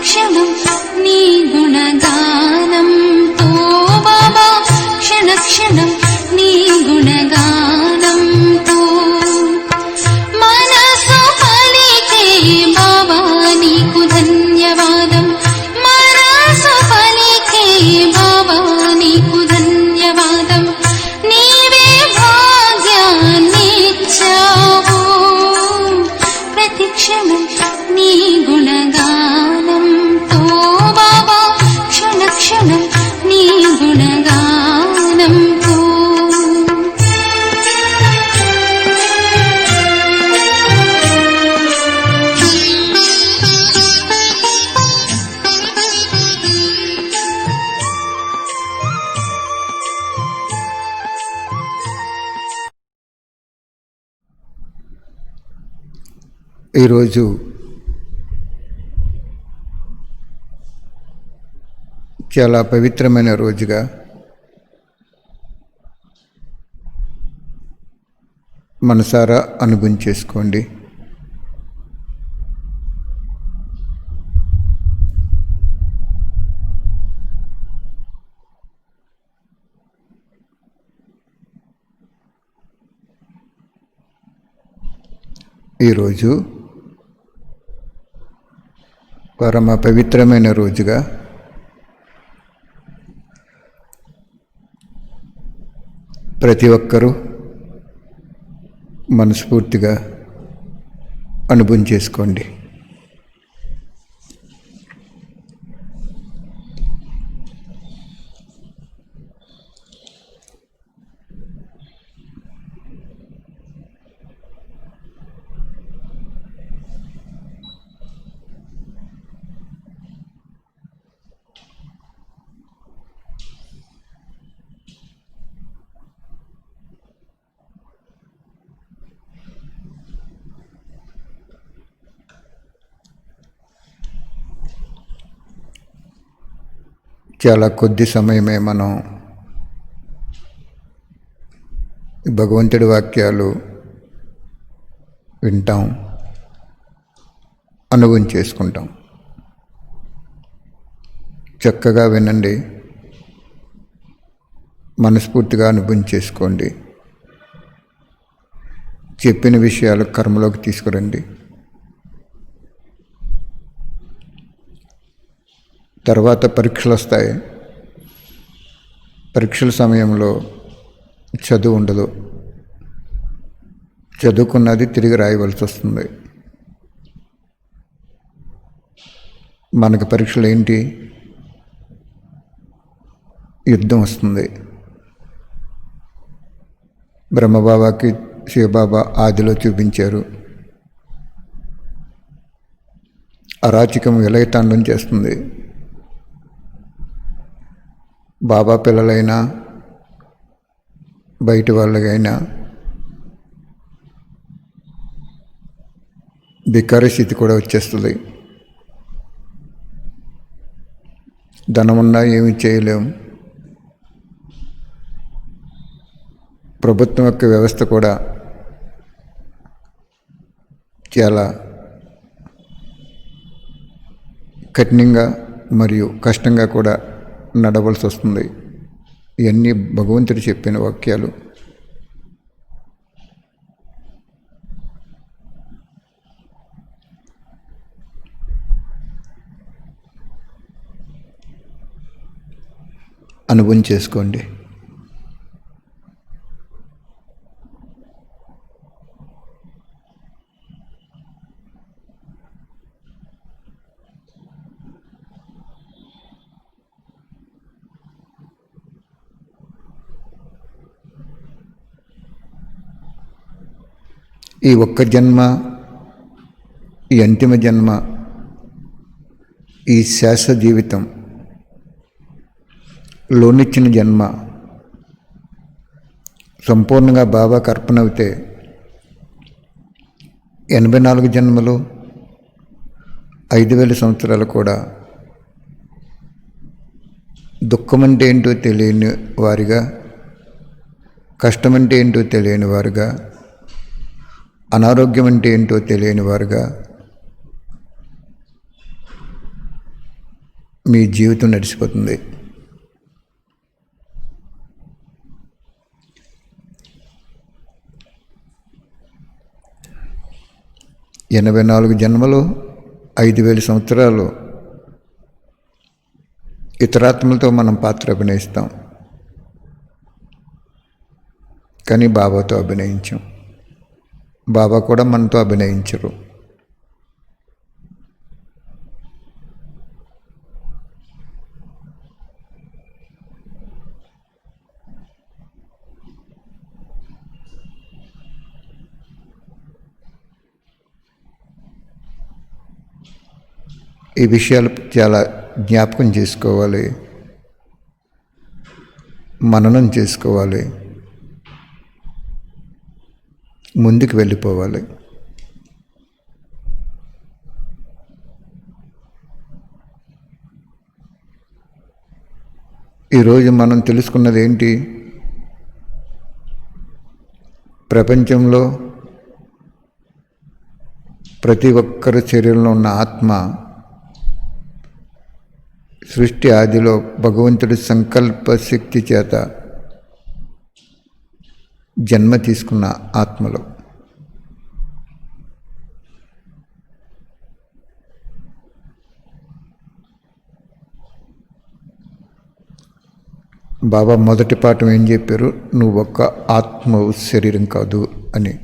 క్షణం నీ గుణగానంతో బాబా క్షణ క్షణం నీ గుణగానంతో మనసు పలికే బాబా నీకు ధన్యవాదం మనసు పలికే బాబా నీకు ధన్యవాదం నీవే భాగ్యాన్నిచ్చావు ప్రతి క్షణం నీ గుణగానంతో బాబా క్షణ క్షణం నీ గుణగానంతో ఈరోజు చాలా పవిత్రమైన రోజుగా మనసారా అనుభవం చేసుకోండి. ఈరోజు పరమ పవిత్రమైన రోజుగా ప్రతి ఒక్కరూ మనస్ఫూర్తిగా అనుభవం చేసుకోండి. చాలా కొద్ది సమయమే మనం భగవంతుడి వాక్యాలు వింటాం, అనుభవం చేసుకుంటాం. చక్కగా వినండి, మనస్ఫూర్తిగా అనుభవం చేసుకోండి. చెప్పిన విషయాలు కర్మలోకి తీసుకురండి. తర్వాత పరీక్షలు వస్తాయి. పరీక్షల సమయంలో చదువు ఉండదు. చదువుకున్నది తిరిగి రాయవలసి వస్తుంది. మనకు పరీక్షలు ఏంటి? యుద్ధం వస్తుంది. బ్రహ్మబాబాకి శివబాబా ఆదిలో చూపించారు. అరాచకం విలయతాండం చేస్తుంది. బాబా పిల్లలైనా బయటి వాళ్ళకైనా భికారి స్థితి కూడా వచ్చేస్తుంది. ధనమున్నా ఏమీ చేయలేము. ప్రభుత్వం యొక్క వ్యవస్థ కూడా చాలా కఠినంగా మరియు కష్టంగా కూడా నడవలసి వస్తుంది. ఇవన్నీ భగవంతుడు చెప్పిన వాక్యాలు. అనుభవం చేసుకోండి. ఈ ఒక్క జన్మ, ఈ అంతిమ జన్మ, ఈ శాశ్వత జీవితం లోనిచ్చిన జన్మ సంపూర్ణంగా బాబాకు అర్పణ అవుతే 84 జన్మలు 5000 సంవత్సరాలు కూడా దుఃఖమంటే ఏంటో తెలియని వారిగా, కష్టమంటే ఏంటో తెలియని వారుగా, అనారోగ్యం అంటే ఏంటో తెలియని వారుగా, మీ జీవితం నడిచిపోతుంది. ఎనభై 44 జన్మలు, 5000 సంవత్సరాలు ఇతరాత్మలతో మనం పాత్ర అభినయిస్తాం, కానీ బాబాతో అభినయించాం. బాబా కూడా మనతో అభినయించరు. ఈ విషయాలు చాలా జ్ఞాపకం చేసుకోవాలి, మననం చేసుకోవాలి, ముందుకు వెళ్ళిపోవాలి. ఈరోజు మనం తెలుసుకున్నది ఏంటి? ప్రపంచంలో ప్రతి ఒక్కరి శరీరంలో ఉన్న ఆత్మ సృష్టి ఆదిలో భగవంతుడి సంకల్ప శక్తి చేత జన్మ తీసుకున్న ఆత్మలు. బాబా మొదటి పాఠం ఏం చెప్పారు? నువ్వు ఒక్క ఆత్మ, శరీరం కాదు అని.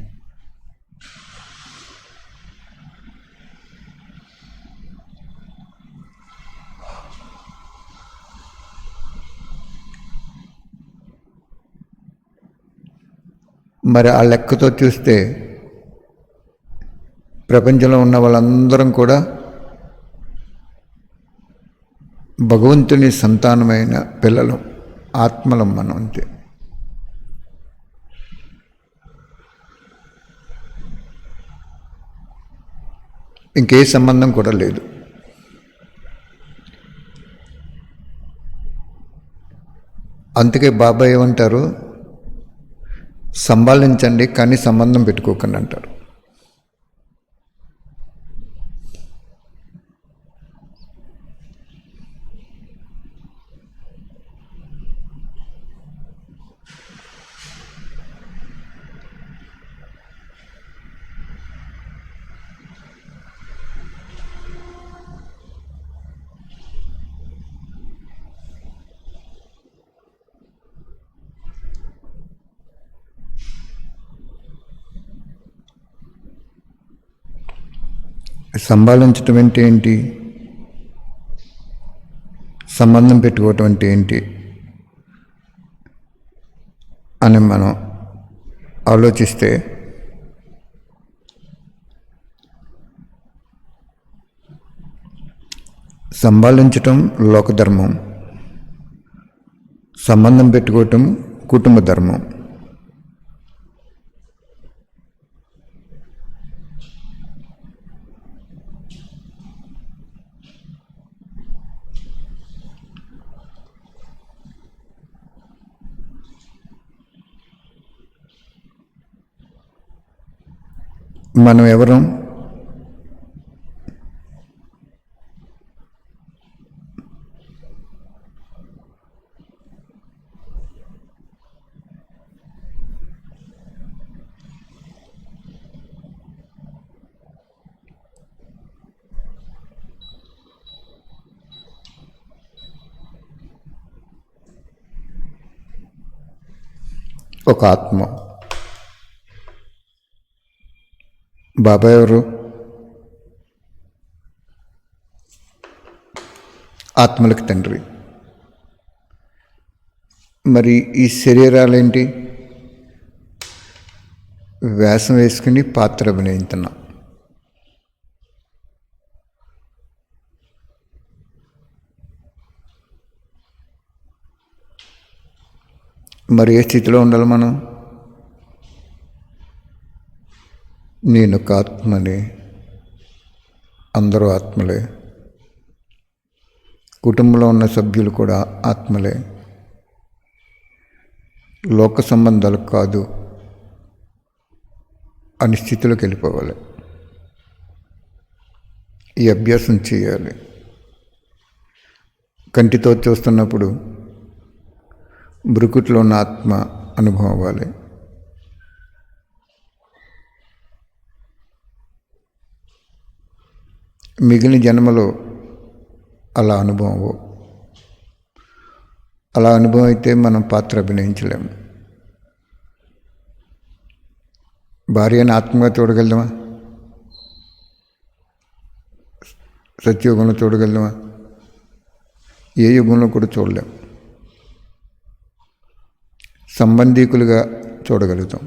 మరి ఆ లెక్కతో చూస్తే ప్రపంచంలో ఉన్న వాళ్ళందరం కూడా భగవంతుని సంతానమైన పిల్లలు, ఆత్మలం మనం అంతే. ఇంకే సంబంధం కూడా లేదు. అందుకే బాబా ఏమంటారు? సంభాళించండి కానీ సంబంధం పెట్టుకోకండి అంటారు. సంభాళించటం అంటే ఏంటి? సంబంధం పెట్టుకోవటం అంటే ఏంటి అని మనం ఆలోచిస్తే సంభాళించటం లోకధర్మం, సంబంధం పెట్టుకోవటం కుటుంబ ధర్మం. మనం ఎవరం? ఒక ఆత్మ. బాబా ఎవరు? ఆత్మలకు తండ్రి. మరి ఈ శరీరాలేంటి? వేషం వేసుకుని పాత్ర అభినయిస్తున్నాం. మరి ఏ స్థితిలో ఉండాలి మనం? నేను ఒక ఆత్మని, అందరూ ఆత్మలే, కుటుంబంలో ఉన్న సభ్యులు కూడా ఆత్మలే, లోక సంబంధాలు కాదు అని స్థితిలోకి వెళ్ళిపోవాలి. ఈ అభ్యాసం చేయాలి. కంటితో చూస్తున్నప్పుడు బ్రుకుట్లో ఉన్న ఆత్మ అనుభవం అవ్వాలి. మిగిలిన జన్మలో అలా అనుభవం అలా అనుభవం అయితే మనం పాత్ర అభినయించలేము. భార్యను ఆత్మగా చూడగలమా? సత్యయుగంలో చూడగలమా? ఏ యుగంలో కూడా చూడలేం. సంబంధీకులుగా చూడగలుగుతాం.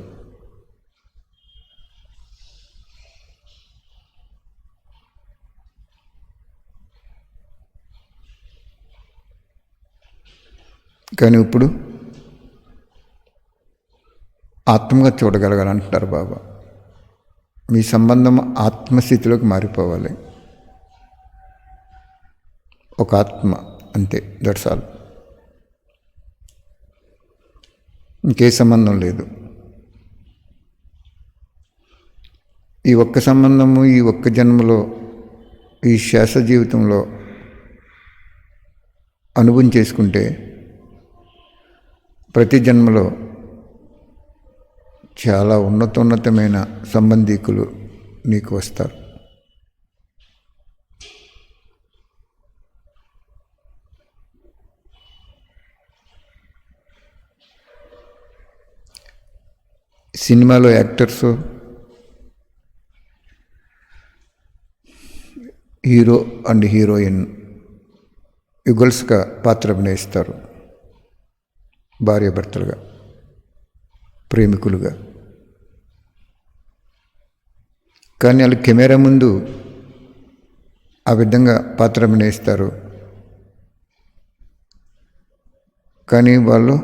కానీ ఇప్పుడు ఆత్మగా చూడగలగాలంటారు బాబా. మీ సంబంధం ఆత్మస్థితిలోకి మారిపోవాలి. ఒక ఆత్మ అంతే, దట్స్ ఆల్. ఇంకే సంబంధం లేదు. ఈ ఒక్క సంబంధము ఈ ఒక్క జన్మలో, ఈ శ్వాస జీవితంలో అనుభవం చేసుకుంటే ప్రతి జన్మలో చాలా ఉన్నతమైన సంబంధీకులు నీకు వస్తారు. సినిమాలో యాక్టర్స్ హీరో అండ్ హీరోయిన్ యుగల్స్గా పాత్ర అభినయిస్తారు. భార్యాభర్తలుగా, ప్రేమికులుగా. కానీ వాళ్ళు కెమెరా ముందు ఆ విధంగా పాత్ర అభినయిస్తారు. కానీ వాళ్ళు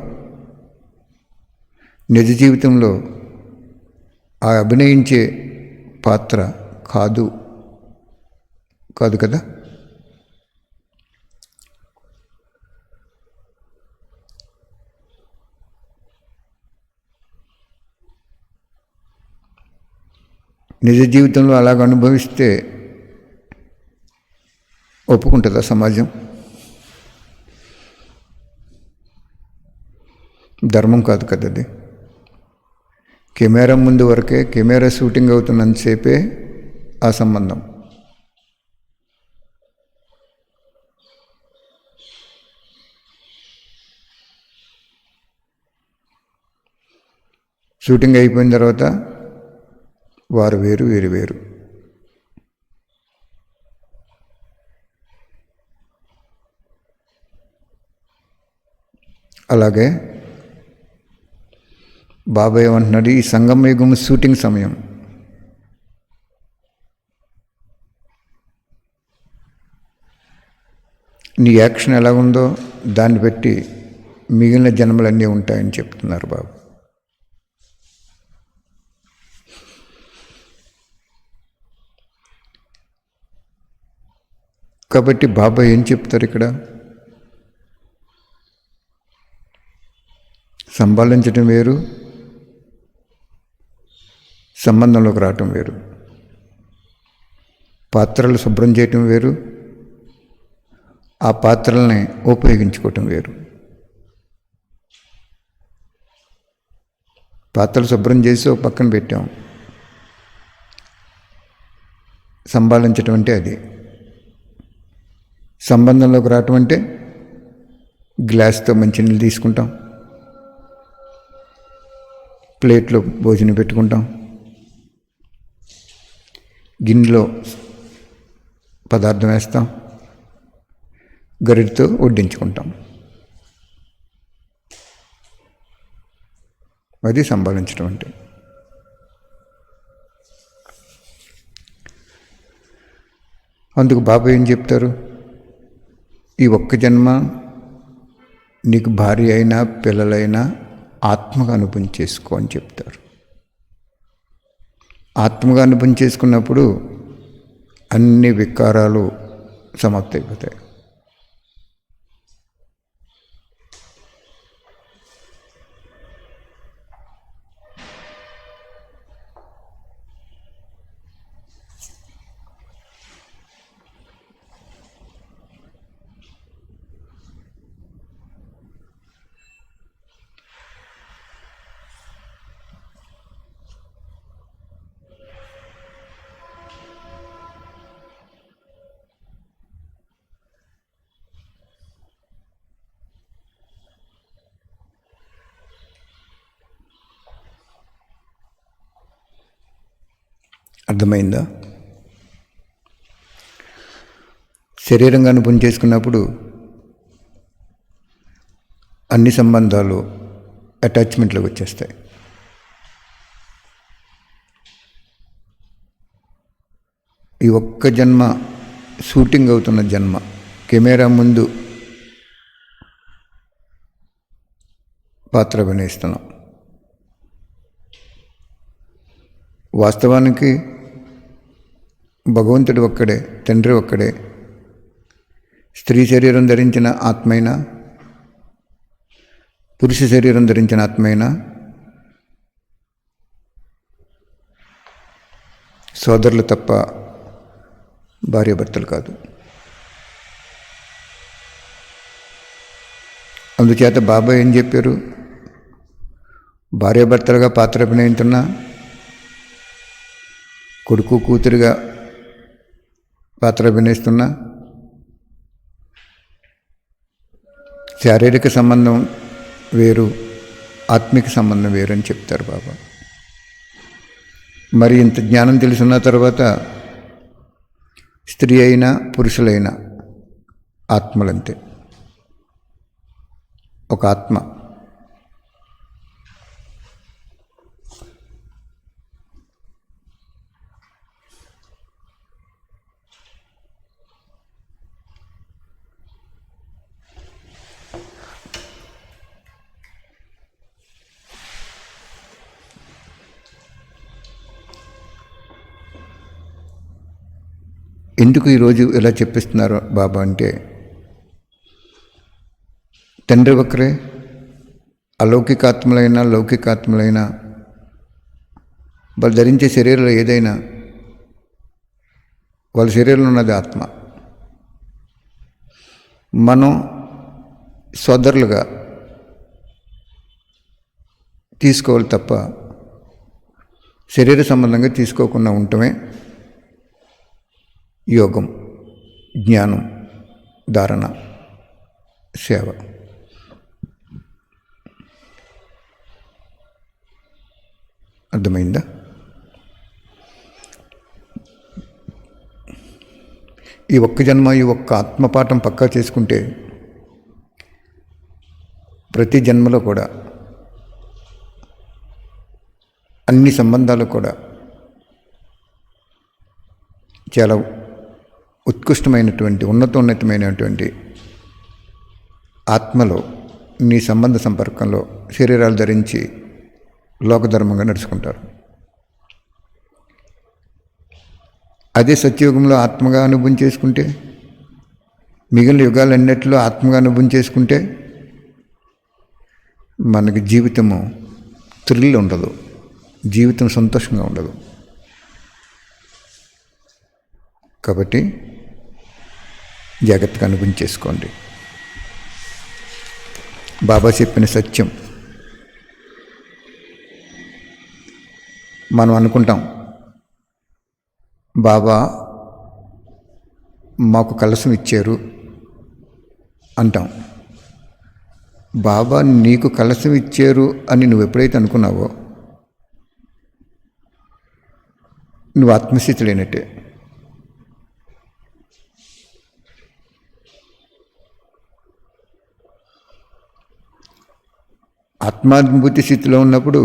నిజ జీవితంలో ఆ అభినయించే పాత్ర కాదు కదా. నిజ జీవితంలో అలాగ అనుభవిస్తే ఒప్పుకుంటుందా సమాజం? ధర్మం కాదు కదా అది. కెమెరా ముందు వరకే, కెమెరా షూటింగ్ అవుతున్నంతసేపే ఆ సంబంధం. షూటింగ్ అయిపోయిన తర్వాత వారు వేరు, వీరు వేరు. అలాగే బాబా ఏమంటున్నాడు, ఈ సంగమ యుగం షూటింగ్ సమయం. నీ యాక్షన్ ఎలా ఉందో దాన్ని బట్టి మిగిలిన జన్మలన్నీ ఉంటాయని చెప్తున్నారు బాబు. కాబట్టి బాబా ఏం చెప్తారు ఇక్కడ? సంభాళించటం వేరు, సంబంధంలోకి రావటం వేరు. పాత్రలు శుభ్రం చేయటం వేరు, ఆ పాత్రల్ని ఉపయోగించుకోవటం వేరు. పాత్రలు శుభ్రం చేసి ఒక పక్కన పెట్టాం. సంభాళించటం అంటే అది. సంబంధంలోకి రావటం అంటే గ్లాస్తో మంచినీళ్ళు తీసుకుంటాం, ప్లేట్లో భోజనం పెట్టుకుంటాం, గిన్నెలో పదార్థం వేస్తాం, గరిటతో వడ్డించుకుంటాం. అది సంభాళించడం అంటే. అందుకు బాబా ఏం చెప్తారు? ఈ ఒక్క జన్మ నీకు భార్య అయినా పిల్లలైనా ఆత్మగా అనుభవం చేసుకో అని చెప్తారు. ఆత్మగా అనుభవం చేసుకున్నప్పుడు అన్ని వికారాలు సమాప్తి అయిపోతాయి. అర్థమైందా? శరీరంగా అనుభవం చేసుకున్నప్పుడు అన్ని సంబంధాలు అటాచ్మెంట్లోకి వచ్చేస్తాయి. ఈ ఒక్క జన్మ షూటింగ్ అవుతున్న జన్మ, కెమెరా ముందు పాత్ర అభినయిస్తున్నాం. వాస్తవానికి భగవంతుడు ఒక్కడే, తండ్రి ఒక్కడే. స్త్రీ శరీరం ధరించిన ఆత్మైనా, పురుష శరీరం ధరించిన ఆత్మైనా సోదరులు తప్ప భార్యాభర్తలు కాదు. అందుచేత బాబా ఏం చెప్పారు? భార్యాభర్తలుగా పాత్ర అభినయిస్తున్నా, కొడుకు కూతురుగా పాత్ర అభినయిస్తున్నా, శారీరక సంబంధం వేరు, ఆత్మిక సంబంధం వేరు అని చెప్తారు బాబా. మరి ఇంత జ్ఞానం తెలుసున్న తర్వాత స్త్రీ అయినా పురుషులైనా ఆత్మలంతే. ఒక ఆత్మ. ఎందుకు ఈరోజు ఇలా చెప్పిస్తున్నారు బాబా అంటే, తండ్రి ఒక్కరే, అలౌకికాత్మలైనా లౌకికాత్మలైనా వాళ్ళు ధరించే శరీరంలో ఏదైనా వాళ్ళ శరీరంలో ఉన్నది ఆత్మ. మనం సోదరులుగా తీసుకోవాలి తప్ప శరీర సంబంధంగా తీసుకోకుండా ఉండటమే యోగం, జ్ఞానం, ధారణ, సేవ. అర్థమైందా? ఈ ఒక్క జన్మ, ఈ ఒక్క ఆత్మపాఠం పక్కా చేసుకుంటే ప్రతి జన్మలో కూడా అన్ని సంబంధాలు కూడా చాలా ఉత్కృష్టమైనటువంటి ఉన్నతమైనటువంటి ఆత్మలో నీ సంబంధ సంపర్కంలో శరీరాలు ధరించి లోకధర్మంగా నడుచుకుంటారు. అదే సత్యయుగంలో ఆత్మగా అనుభవం చేసుకుంటే, మిగిలిన యుగాలన్నిటిలో ఆత్మగా అనుభవం చేసుకుంటే మనకి జీవితము థ్రిల్ ఉండదు, జీవితం సంతోషంగా ఉండదు. కాబట్టి జాగ్రత్తగా అనుభవం చేసుకోండి. బాబా చెప్పిన సత్యం మనం అనుకుంటాం, బాబా మాకు కలశం ఇచ్చారు అంటాం. బాబా నీకు కలశం ఇచ్చారు అని నువ్వు ఎప్పుడైతే అనుకున్నావో నువ్వు ఆత్మస్థితి లేనట్టే. ఆత్మానుభూతి స్థితిలో ఉన్నప్పుడు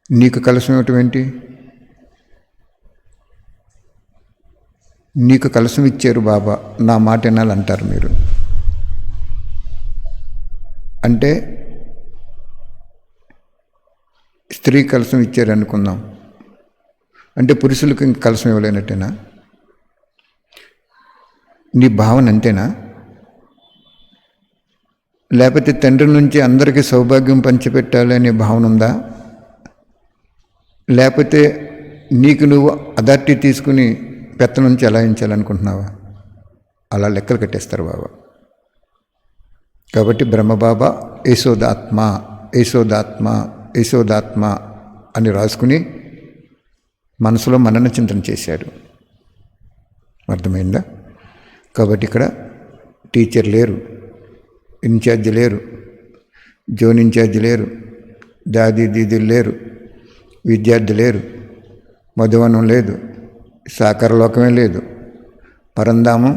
నీకు కలశం ఇవ్వటం ఏంటి? నీకు కలశం ఇచ్చారు బాబా, నా మాట వినాలంటారు మీరు. అంటే స్త్రీ కలశం ఇచ్చారు అనుకుందాం, అంటే పురుషులకు ఇంక కలశం ఇవ్వలేనట్టేనా? నీ భావన అంతేనా? లేకపోతే తండ్రి నుంచి అందరికీ సౌభాగ్యం పంచిపెట్టాలి అనే భావన ఉందా? లేకపోతే నీకు నువ్వు అథారిటీ తీసుకుని పెత్త నుంచి చలాయించాలనుకుంటున్నావా? అలా లెక్కలు కట్టేస్తారు బాబా. కాబట్టి బ్రహ్మబాబా యశోదాత్మ యశోదాత్మ యశోదాత్మ అని రాసుకుని మనసులో మనన చింతన చేశాడు. అర్థమైందా? కాబట్టి ఇక్కడ టీచర్ లేరు, ఇన్ఛార్జ్ లేరు, జోన్ ఇన్ఛార్జ్ లేరు, దాదీ దీదీలు లేరు, విద్యార్థి లేరు, మధువనం లేదు, సాకార లోకమే లేదు. పరంధామం,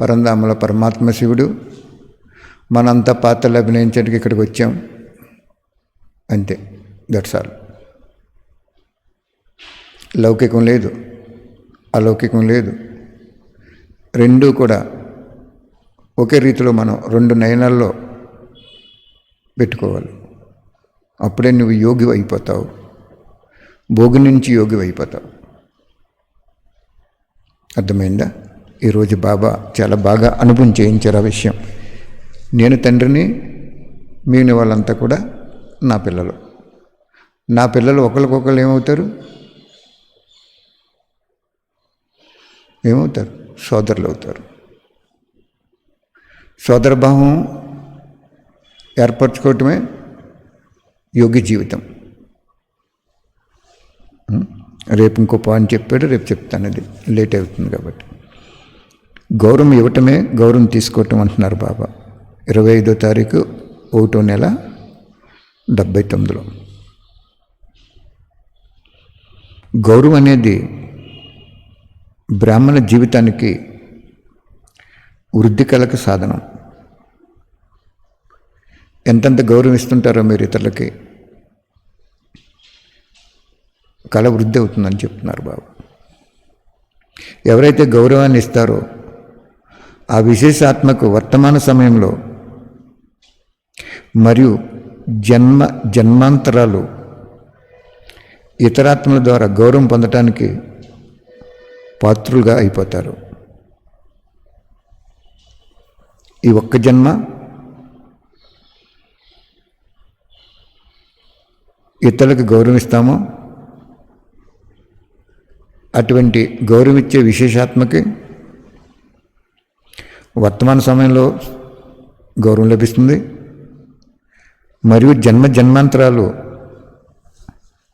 పరంధామంలో పరమాత్మ శివుడు. మనంతా పాత్రలు అభినయించడానికి ఇక్కడికి వచ్చాం, అంతే. That's all. లౌకికం లేదు, అలౌకికం లేదు. రెండూ కూడా ఒకే రీతిలో మనం 2 నయనాల్లో పెట్టుకోవాలి. అప్పుడే నువ్వు యోగి అయిపోతావు, భోగి నుంచి యోగి అయిపోతావు. అర్థమైందా? ఈరోజు బాబా చాలా బాగా అనుభవం చేయించారు ఆ విషయం. నేను తండ్రిని, మిగిలిన వాళ్ళంతా కూడా నా పిల్లలు. నా పిల్లలు ఒకరికొకరు ఏమవుతారు? సోదరులు అవుతారు. సోదరభావం ఏర్పరచుకోవటమే యోగి జీవితం. రేపు ఇంకో పాయింట్ చెప్పాడు, రేపు చెప్తాను. అది లేట్ అవుతుంది కాబట్టి. గౌరవం ఇవ్వటమే గౌరవం తీసుకోవటం అంటున్నారు బాబా. 25వ తారీఖు 1వ నెల 79లో. గౌరవం అనేది బ్రాహ్మణ జీవితానికి వృద్ధి కలకు సాధనం. ఎంతెంత గౌరవం ఇస్తుంటారో మీరు ఇతరులకి, కళ వృద్ధి అవుతుందని చెప్తున్నారు బాబు. ఎవరైతే గౌరవాన్ని ఇస్తారో ఆ విశేషాత్మకు వర్తమాన సమయంలో మరియు జన్మాంతరాలు ఇతరాత్మల ద్వారా గౌరవం పొందటానికి పాత్రులుగా అయిపోతారు. ఈ ఒక్క జన్మ ఇతరులకు గౌరవం ఇస్తామో అటువంటి గౌరవం ఇచ్చే విశేషాత్మకి వర్తమాన సమయంలో గౌరవం లభిస్తుంది. మరియు జన్మాంతరాలు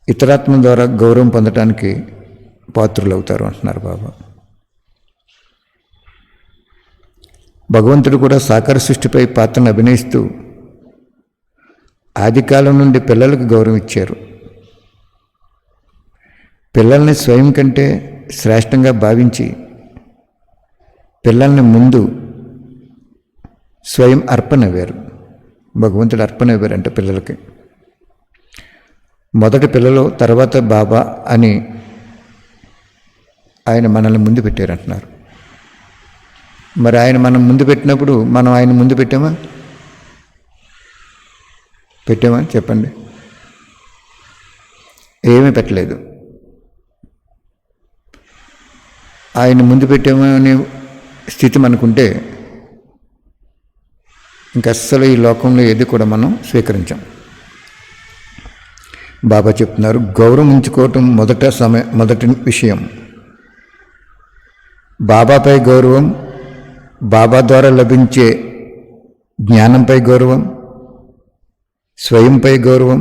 ఇతరాత్మ ద్వారా గౌరవం పొందటానికి పాత్రులు అవుతారు అంటున్నారు బాబా. భగవంతుడు కూడా సాకార సృష్టిపై పాత్రను అభినయిస్తూ ఆదికాలం నుండి పిల్లలకు గౌరవం ఇచ్చారు. పిల్లల్ని స్వయం కంటే శ్రేష్టంగా భావించి పిల్లల్ని ముందు స్వయం అర్పణ ఇవ్వారు. భగవంతుడు అర్పణ ఇవ్వారంటే పిల్లలకి. మొదటి పిల్లలు, తర్వాత బాబా అని ఆయన మనల్ని ముందు పెట్టారంటున్నారు. మరి ఆయన మనం ముందు పెట్టినప్పుడు మనం ఆయన ముందు పెట్టామా చెప్పండి? ఏమీ పెట్టలేదు. ఆయన ముందు పెట్టామనే స్థితి మనకుంటే ఇంక అస్సలు ఈ లోకంలో ఏది కూడా మనం స్వీకరించాం. బాబా చెప్తున్నారు, గౌరవం ఉంచుకోవటం మొదటి విషయం. బాబాపై గౌరవం, బాబా ద్వారా లభించే జ్ఞానంపై గౌరవం, స్వయంపై గౌరవం,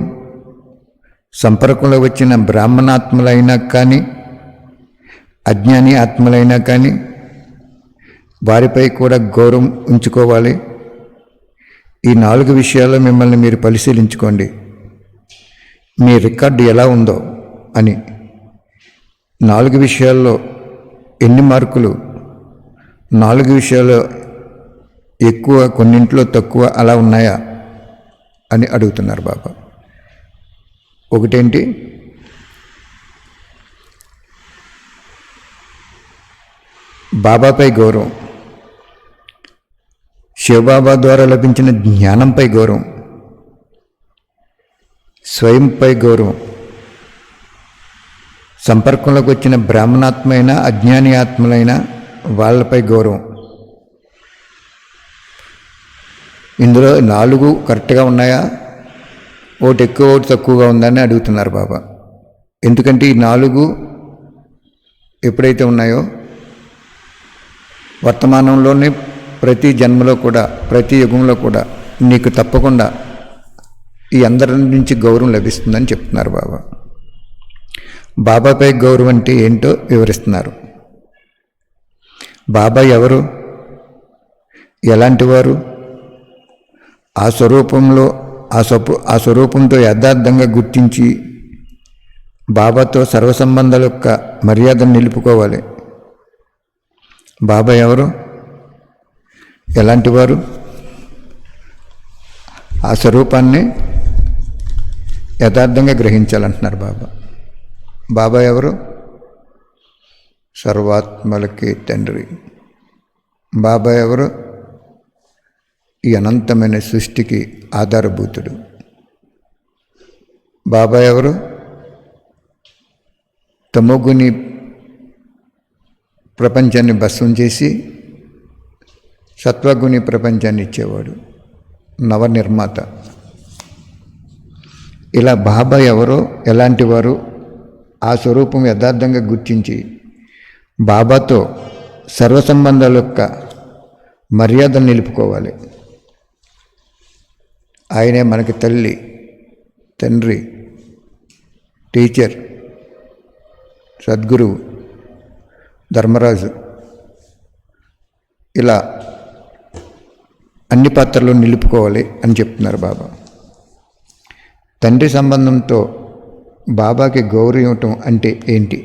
సంపర్కంలో వచ్చిన బ్రాహ్మణాత్మలైనా కానీ అజ్ఞాని ఆత్మలైనా కానీ వారిపై కూడా గౌరవం ఉంచుకోవాలి. ఈ 4 విషయాల్లో మిమ్మల్ని మీరు పరిశీలించుకోండి, మీ రికార్డు ఎలా ఉందో అని. 4 విషయాల్లో ఎన్ని మార్కులు, 4 విషయాల్లో ఎక్కువ, కొన్నింట్లో తక్కువ అలా ఉన్నాయా అని అడుగుతున్నారు బాబా. ఒకటేంటి? బాబాపై గౌరవం, శివబాబా ద్వారా లభించిన జ్ఞానంపై గౌరవం, స్వయంపై గౌరవం, సంపర్కంలోకి వచ్చిన బ్రాహ్మణాత్మైనా అజ్ఞాని ఆత్మలైన వాళ్ళపై గౌరవం. ఇందులో 4 కరెక్ట్గా ఉన్నాయా, ఒకటి ఎక్కువ ఒకటి తక్కువగా ఉందని అడుగుతున్నారు బాబా. ఎందుకంటే ఈ 4 ఎప్పుడైతే ఉన్నాయో వర్తమానంలోనే ప్రతి జన్మలో కూడా, ప్రతి యుగంలో కూడా నీకు తప్పకుండా ఈ అందరి నుంచి గౌరవం లభిస్తుందని చెప్తున్నారు బాబా. బాబాపై గౌరవం అంటే ఏంటో వివరిస్తున్నారు. బాబా ఎవరు, ఎలాంటి వారు, ఆ స్వరూపంతో యథార్థంగా గుర్తించి, ఆ స్వరూపంతో యథార్థంగా గుర్తించి, ఆ స్వరూపంతో యథార్థంగా భావించి, ఆ స్వరూపంతో యథార్థంగా బాబాతో సర్వసంబంధాల యొక్క మర్యాదను నిలుపుకోవాలి. బాబా ఎవరు, ఎలాంటి వారు, ఆ స్వరూపాన్ని యథార్థంగా గ్రహించాలంటున్నారు బాబా. బాబా ఎవరు? సర్వాత్మలకి తండ్రి. బాబా ఎవరు? ఈ అనంతమైన సృష్టికి ఆధారభూతుడు. బాబా ఎవరు? తమోగుని ప్రపంచాన్ని భస్మం చేసి సత్వగుని ప్రపంచాన్ని ఇచ్చేవాడు, నవనిర్మాత. ఇలా బాబా ఎవరో, ఎలాంటి వారు, ఆ స్వరూపం యథార్థంగా గుర్తించి బాబాతో సర్వసంబంధాల యొక్క మర్యాదను నిలుపుకోవాలి. ఆయనే మనకి తల్లి, తండ్రి, టీచర్, సద్గురువు, ధర్మరాజు. ఇలా అన్ని పాత్రలు నిలుపుకోవాలి అని చెప్తున్నారు బాబా. తండ్రి సంబంధంతో బాబాకి గౌరవం ఇవ్వటం అంటే ఏంటి?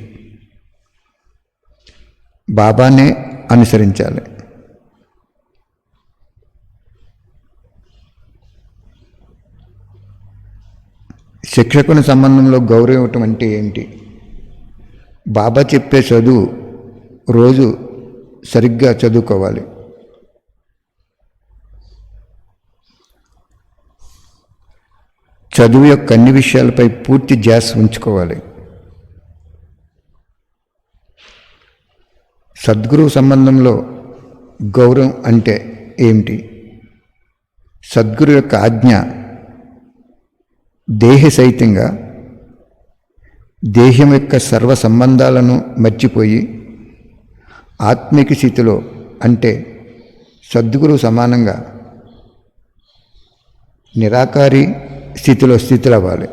బాబానే అనుసరించాలి. శిక్షకుని సంబంధంలో గౌరవం ఇవ్వటం అంటే ఏంటి? బాబా చెప్పే చదువు రోజు సరిగ్గా చదువుకోవాలి. చదువు యొక్క అన్ని విషయాలపై పూర్తి ధ్యాస ఉంచుకోవాలి. సద్గురువు సంబంధంలో గౌరవం అంటే ఏమిటి? సద్గురు యొక్క ఆజ్ఞ దేహ సహితంగా దేహం యొక్క సర్వ సంబంధాలను మర్చిపోయి ఆత్మిక స్థితిలో, అంటే సద్గురు సమానంగా నిరాకారి స్థితిలో స్థితులవ్వాలి.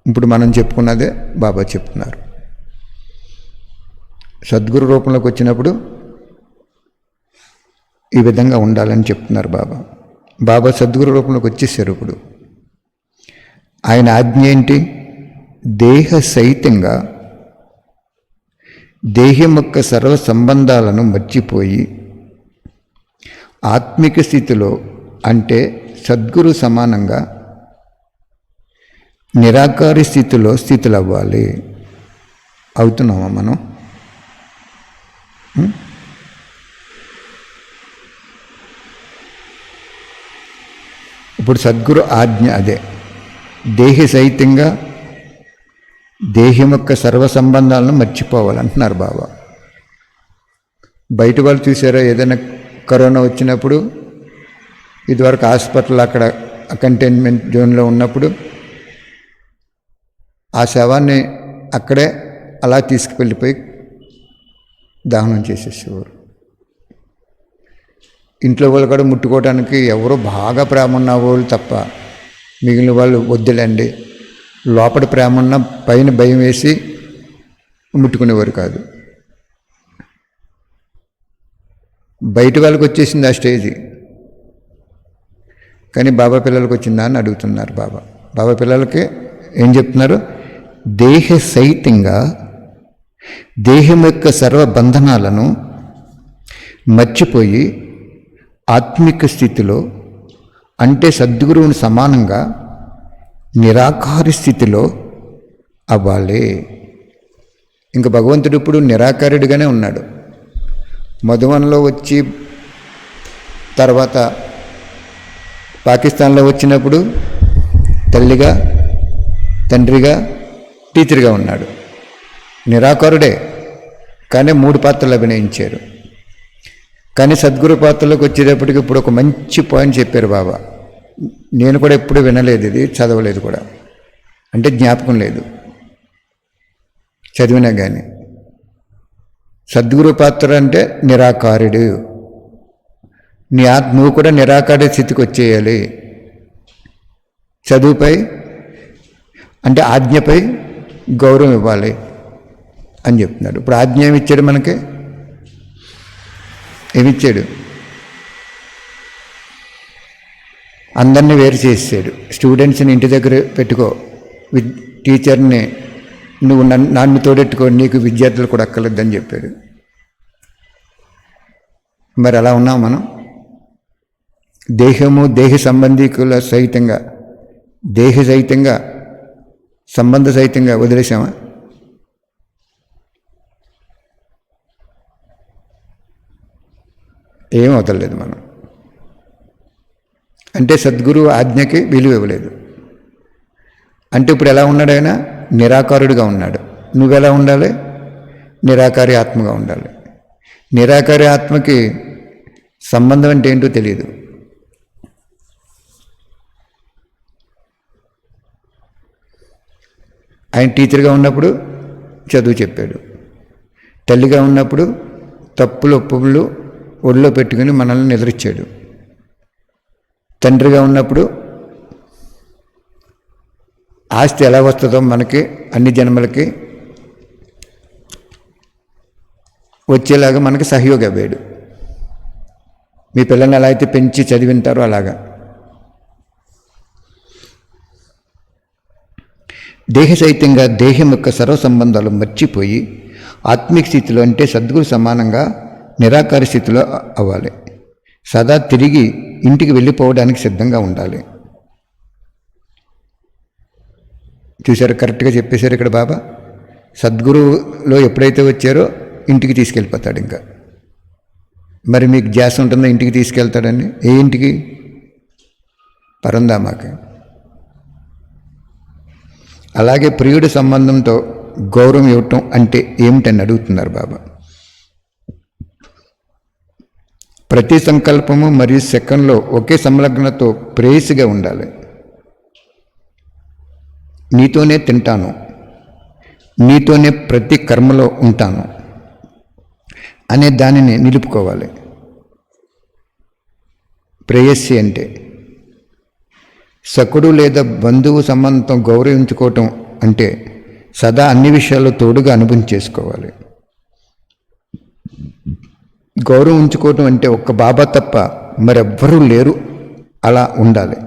ఇప్పుడు మనం చెప్పుకున్నదే బాబా చెప్తున్నారు. సద్గురు రూపంలోకి వచ్చినప్పుడు ఈ విధంగా ఉండాలని చెప్తున్నారు బాబా. బాబా సద్గురు రూపంలోకి వచ్చేసారు. ఇప్పుడు ఆయన ఆజ్ఞ ఏంటి? దేహ సహితంగా దేహం యొక్క సర్వ సంబంధాలను మర్చిపోయి ఆత్మిక స్థితిలో, అంటే సద్గురు సమానంగా నిరాకారి స్థితిలో స్థితులవ్వాలి. అవుతున్నామా మనం? ఇప్పుడు సద్గురు ఆజ్ఞ అదే, దేహ సహితంగా దేహం యొక్క సర్వ సంబంధాలను మర్చిపోవాలంటున్నారు బాబా. బయట వాళ్ళు చూసారా, ఏదైనా కరోనా వచ్చినప్పుడు, ఇదివరకు హాస్పిటల్ అక్కడ కంటైన్మెంట్ జోన్లో ఉన్నప్పుడు ఆ శవాన్ని అక్కడే అలా తీసుకువెళ్ళిపోయి దహనం చేసేసేవారు. ఇంట్లో వాళ్ళు కూడా ముట్టుకోవడానికి ఎవరో బాగా ప్రేమ ఉన్న వాళ్ళు తప్ప మిగిలిన వాళ్ళు వద్దులేండి, లోపల ప్రేమ ఉన్న పైన భయం వేసి ముట్టుకునేవారు కాదు. బయట వాళ్ళకి వచ్చేసింది ఆ స్టేజీ, కానీ బాబా పిల్లలకు వచ్చిందా అని అడుగుతున్నారు బాబా. బాబా పిల్లలకి ఏం చెప్తున్నారు? దేహ సహితంగా దేహం యొక్క సర్వ బంధనాలను మర్చిపోయి ఆత్మిక స్థితిలో, అంటే సద్గురువుని సమానంగా నిరాకారి స్థితిలో అవ్వాలి. ఇంకా భగవంతుడు ఇప్పుడు నిరాకారుడిగానే ఉన్నాడు. మధువనంలో వచ్చి తర్వాత పాకిస్తాన్లో వచ్చినప్పుడు తల్లిగా, తండ్రిగా, టీచర్గా ఉన్నాడు. నిరాకారుడే, కానీ 3 పాత్రలు అభినయించారు. కానీ సద్గురు పాత్రలోకి వచ్చేటప్పటికి ఇప్పుడు ఒక మంచి పాయింట్ చెప్పారు బాబా. నేను కూడా ఎప్పుడు వినలేదు, ఇది చదవలేదు కూడా, అంటే జ్ఞాపకం లేదు, చదివినా కానీ. సద్గురు పాత్ర అంటే నిరాకారుడు. నువ్వు కూడా నిరాకారి స్థితికి వచ్చేయాలి. చదువుపై, అంటే ఆజ్ఞపై గౌరవం ఇవ్వాలి అని చెప్తున్నాడు. ఇప్పుడు ఆజ్ఞ ఏమిచ్చాడు మనకి? ఏమిచ్చాడు? అందరినీ వేరు చేసాడు. స్టూడెంట్స్ని ఇంటి దగ్గర పెట్టుకో, టీచర్ని నువ్వు నన్ను తోడెట్టుకో, నీకు విద్యార్థులు కూడా అక్కర్లేదని చెప్పాడు. మరి అలా ఉన్నాం మనం. దేహము దేహ సంబంధికుల సహితంగా, దేహ సహితంగా, సంబంధ సహితంగా వదిలేసామా? ఏం వదలలేదు మనం. అంటే సద్గురువు ఆజ్ఞకి విలువ ఇవ్వలేదు. అంటే ఇప్పుడు ఎలా ఉన్నాడు ఆయన? నిరాకారుడిగా ఉన్నాడు. నువ్వెలా ఉండాలి? నిరాకారి ఆత్మగా ఉండాలి. నిరాకారి ఆత్మకి సంబంధం అంటే ఏంటో తెలియదు. ఆయన టీచర్గా ఉన్నప్పుడు చదువు చెప్పాడు, తల్లిగా ఉన్నప్పుడు తప్పులు ఒప్పులు ఒళ్ళో పెట్టుకుని మనల్ని నిద్రించాడు, తండ్రిగా ఉన్నప్పుడు ఆస్తి ఎలా వస్తుందో మనకి అన్ని జన్మలకి వచ్చేలాగా మనకి సహయోగి అవ్వాడు. మీ పిల్లల్ని ఎలా అయితే పెంచి చదివింటారో అలాగా. దేహ సహితంగా దేహం యొక్క సర్వ సంబంధాలు మర్చిపోయి ఆత్మిక స్థితిలో, అంటే సద్గురు సమానంగా నిరాకార స్థితిలో అవ్వాలి. సదా తిరిగి ఇంటికి వెళ్ళిపోవడానికి సిద్ధంగా ఉండాలి. చూసారు, కరెక్ట్గా చెప్పేశారు ఇక్కడ బాబా. సద్గురువులో ఎప్పుడైతే వచ్చారో ఇంటికి తీసుకెళ్ళిపోతాడు. ఇంకా మరి మీకు ధ్యాస ఉంటుందో ఇంటికి తీసుకెళ్తాడని. ఏ ఇంటికి? పరంధామాకి. అలాగే ప్రియుడి సంబంధంతో గౌరవం ఇవ్వటం అంటే ఏమిటని అడుగుతున్నారు బాబా. ప్రతి సంకల్పము మరియు సెకండ్లో ఒకే సంలగ్నతో ప్రేయసిగా ఉండాలి. నీతోనే తింటాను, నీతోనే ప్రతి కర్మలో ఉంటాను అనే దానిని నిలుపుకోవాలి. ప్రేయస్సి అంటే సకుడు లేదా బంధువు సంబంధంతో గౌరవించుకోవటం అంటే సదా అన్ని విషయాల్లో తోడుగా అనుభవం చేసుకోవాలి. గౌరవం ఉంచుకోవటం అంటే ఒక్క బాబా తప్ప మరెవ్వరూ లేరు అలా ఉండాలి.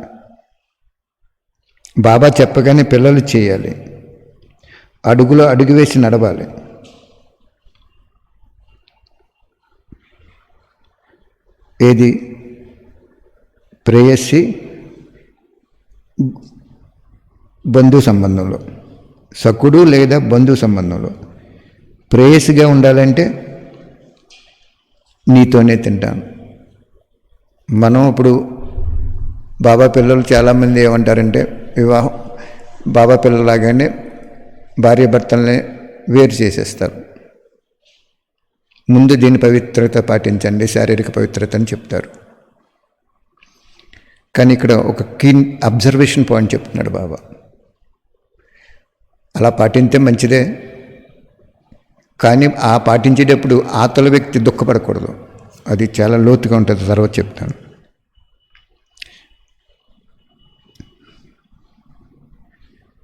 బాబా చెప్పగానే పిల్లలు చేయాలి, అడుగులో అడుగు వేసి నడవాలి. ఏది? ప్రేయస్సి బంధు సంబంధంలో, సకుడు లేదా బంధు సంబంధంలో ప్రేయసిగా ఉండాలంటే నీతోనే తింటాను. మనం ఇప్పుడు బాబా పిల్లలు చాలామంది ఏమంటారంటే, వివాహం బాబా పిల్లలాగానే భార్య భర్తల్ని వేరు చేసేస్తారు. ముందు దీని పవిత్రత పాటించండి, శారీరక పవిత్రత అని చెప్తారు. కానీ ఇక్కడ ఒక కీన్ అబ్జర్వేషన్ పాయింట్ చెప్తున్నాడు బాబా. అలా పాటించే మంచిదే, కానీ ఆ పాటించేటప్పుడు ఆతల వ్యక్తి దుఃఖపడకూడదు. అది చాలా లోతుగా ఉంటుంది, తర్వాత చెప్తాను.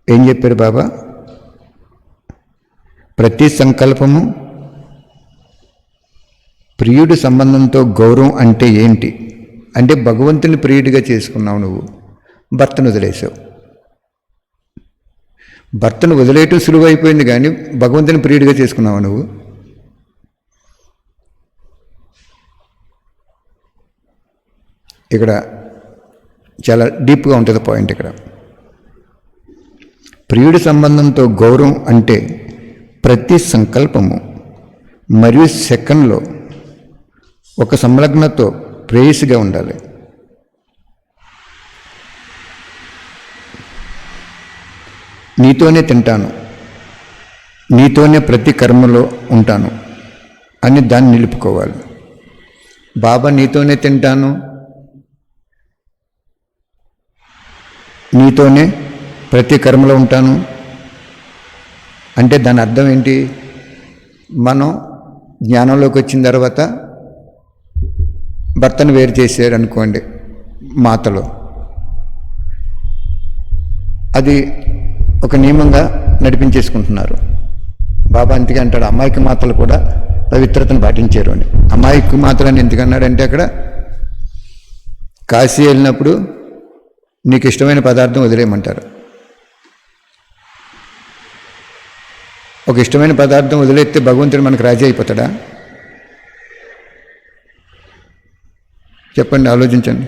ఏం చెప్పారు బాబా? ప్రతి సంకల్పము ప్రియుడి సంబంధంతో గౌరవం అంటే ఏంటి అంటే, భగవంతుని ప్రియుడిగా చేసుకున్నావు నువ్వు, భర్తను వదిలేసావు. భర్తను వదిలేయటం సులువైపోయింది, కానీ భగవంతుని ప్రియుడిగా చేసుకున్నావు నువ్వు. ఇక్కడ చాలా డీప్గా ఉంటుంది పాయింట్. ఇక్కడ ప్రియుడి సంబంధంతో గౌరవం అంటే ప్రతి సంకల్పము మరియు సెకండ్లో ఒక సంలగ్నతో ప్రేయసిగా ఉండాలి. నీతోనే తింటాను, నీతోనే ప్రతి కర్మలో ఉంటాను అని దాన్ని నిలుపుకోవాలి. బాబా నీతోనే తింటాను, నీతోనే ప్రతి కర్మలో ఉంటాను అంటే దాని అర్థం ఏంటి? మనం జ్ఞానంలోకి వచ్చిన తర్వాత భర్తను వేరు చేశారు అనుకోండి మాతలో, అది ఒక నియమంగా నడిపించేసుకుంటున్నారు. బాబా అందుకే అంటాడు, అమాయక మాతలు కూడా పవిత్రతను పాటించారు అని. అమాయక మాతలని ఎందుకన్నాడంటే, అక్కడ కాశీ వెళ్ళినప్పుడు నీకు ఇష్టమైన పదార్థం వదిలేయమంటారు. ఒక ఇష్టమైన పదార్థం వదిలేస్తే భగవంతుడు మనకు రాజీ అయిపోతాడా? చెప్పండి, ఆలోచించండి.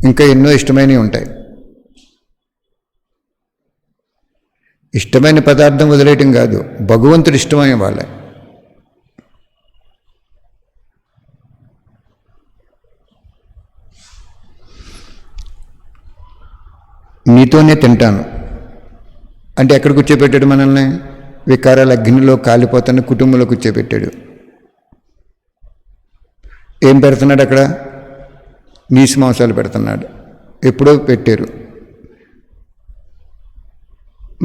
ఇంకా ఎన్నో ఇష్టమైనవి ఉంటాయి. ఇష్టమైన పదార్థం వదిలేయటం కాదు, భగవంతుడు ఇష్టమైన వాళ్ళే. నీతోనే తింటాను అంటే ఎక్కడ కూర్చోబెట్టాడు మనల్ని? వికారాల అగ్నిలో కాలిపోతున్న కుటుంబంలో కూర్చోబెట్టాడు. ఏం పెడుతున్నాడు అక్కడ? నీసు మాంసాలు పెడుతున్నాడు. ఎప్పుడో పెట్టారు.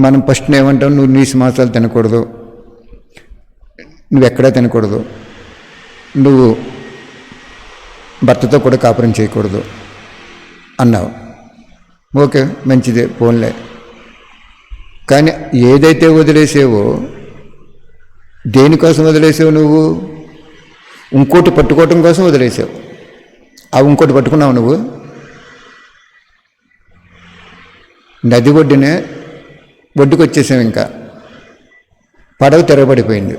మనం ఫస్ట్ ఏమంటాం? నువ్వు నీసు మాంసాలు తినకూడదు, నువ్వెక్కడా తినకూడదు, నువ్వు భర్తతో కూడా కాపురం చేయకూడదు అన్నావు. ఓకే, మంచిదే, పోన్లే. కానీ ఏదైతే వదిలేసావో, దేనికోసం వదిలేసావు? నువ్వు ఇంకోటి పట్టుకోవటం కోసం వదిలేసావు. ఆ ఇంకోటి పట్టుకున్నావు నువ్వు. నది ఒడ్డునే ఒడ్డుకు వచ్చేసావు, ఇంకా పడవ తిరగబడిపోయింది.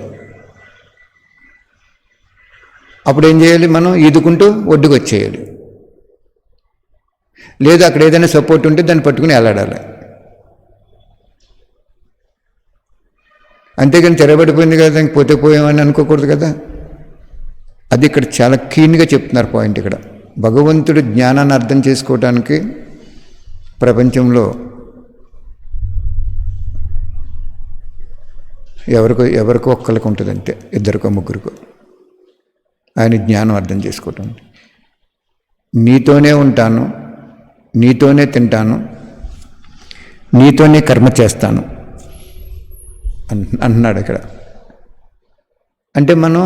అప్పుడు ఏం చేయాలి? మనం ఈదుకుంటూ ఒడ్డుకు వచ్చేయాలి. లేదు అక్కడ ఏదైనా సపోర్ట్ ఉంటే దాన్ని పట్టుకుని వెళ్ళాడాలి. అంతేగాని తిరగబడిపోయింది కదా దానికి పోతే పోయామని అనుకోకూడదు కదా. అది ఇక్కడ చాలా క్లీన్గా చెప్తున్నారు పాయింట్. ఇక్కడ భగవంతుడి జ్ఞానాన్ని అర్థం చేసుకోవటానికి ప్రపంచంలో ఎవరికో ఒక్కరికి ఉంటుంది అంతే, ఇద్దరికో ముగ్గురికో ఆయన జ్ఞానం అర్థం చేసుకోవటం. నీతోనే ఉంటాను, నీతోనే తింటాను, నీతోనే కర్మ చేస్తాను అంటున్నాడు ఇక్కడ. అంటే మనం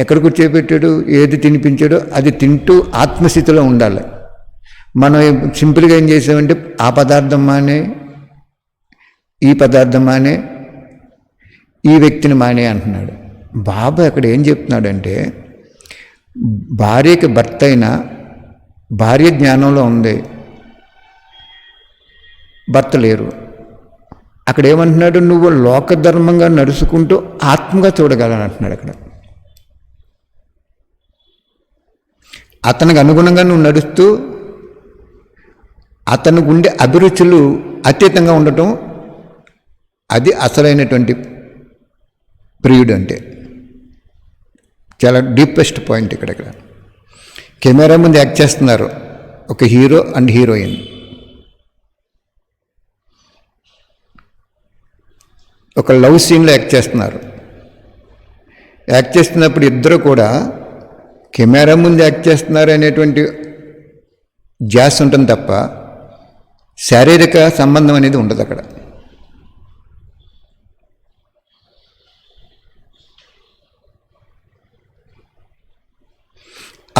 ఎక్కడ కూర్చోబెట్టాడు? ఏది తినిపించాడో అది తింటూ ఆత్మస్థితిలో ఉండాలి. మనం సింపుల్గా ఏం చేసామంటే ఆ పదార్థం మానే, ఈ పదార్థం మానే, ఈ వ్యక్తిని మానే అంటున్నాడు. బాబా అక్కడ ఏం చెప్తున్నాడంటే, భార్యకి భర్త అయినా భార్య జ్ఞానంలో ఉంది, భర్త లేరు. అక్కడ ఏమంటున్నాడు? నువ్వు లోకధర్మంగా నడుచుకుంటూ ఆత్మగా చూడగలను అంటున్నాడు అక్కడ. అతనికి అనుగుణంగా నువ్వు నడుస్తూ అతనికి ఉండే అభిరుచులు అతీతంగా ఉండటం, అది అసలైనటువంటి ప్రియుడు అంటే. చాలా డీపెస్ట్ పాయింట్ ఇక్కడ. కెమెరా ముందు యాక్ట్ చేస్తున్నారు ఒక హీరో అండ్ హీరోయిన్. ఒక లవ్ సీన్లో యాక్ట్ చేస్తున్నారు. యాక్ట్ చేస్తున్నప్పుడు ఇద్దరు కూడా కెమెరా ముందు యాక్ట్ చేస్తున్నారు అనేటువంటి జాస్ ఉంటుంది తప్ప శారీరక సంబంధం అనేది ఉండదు అక్కడ.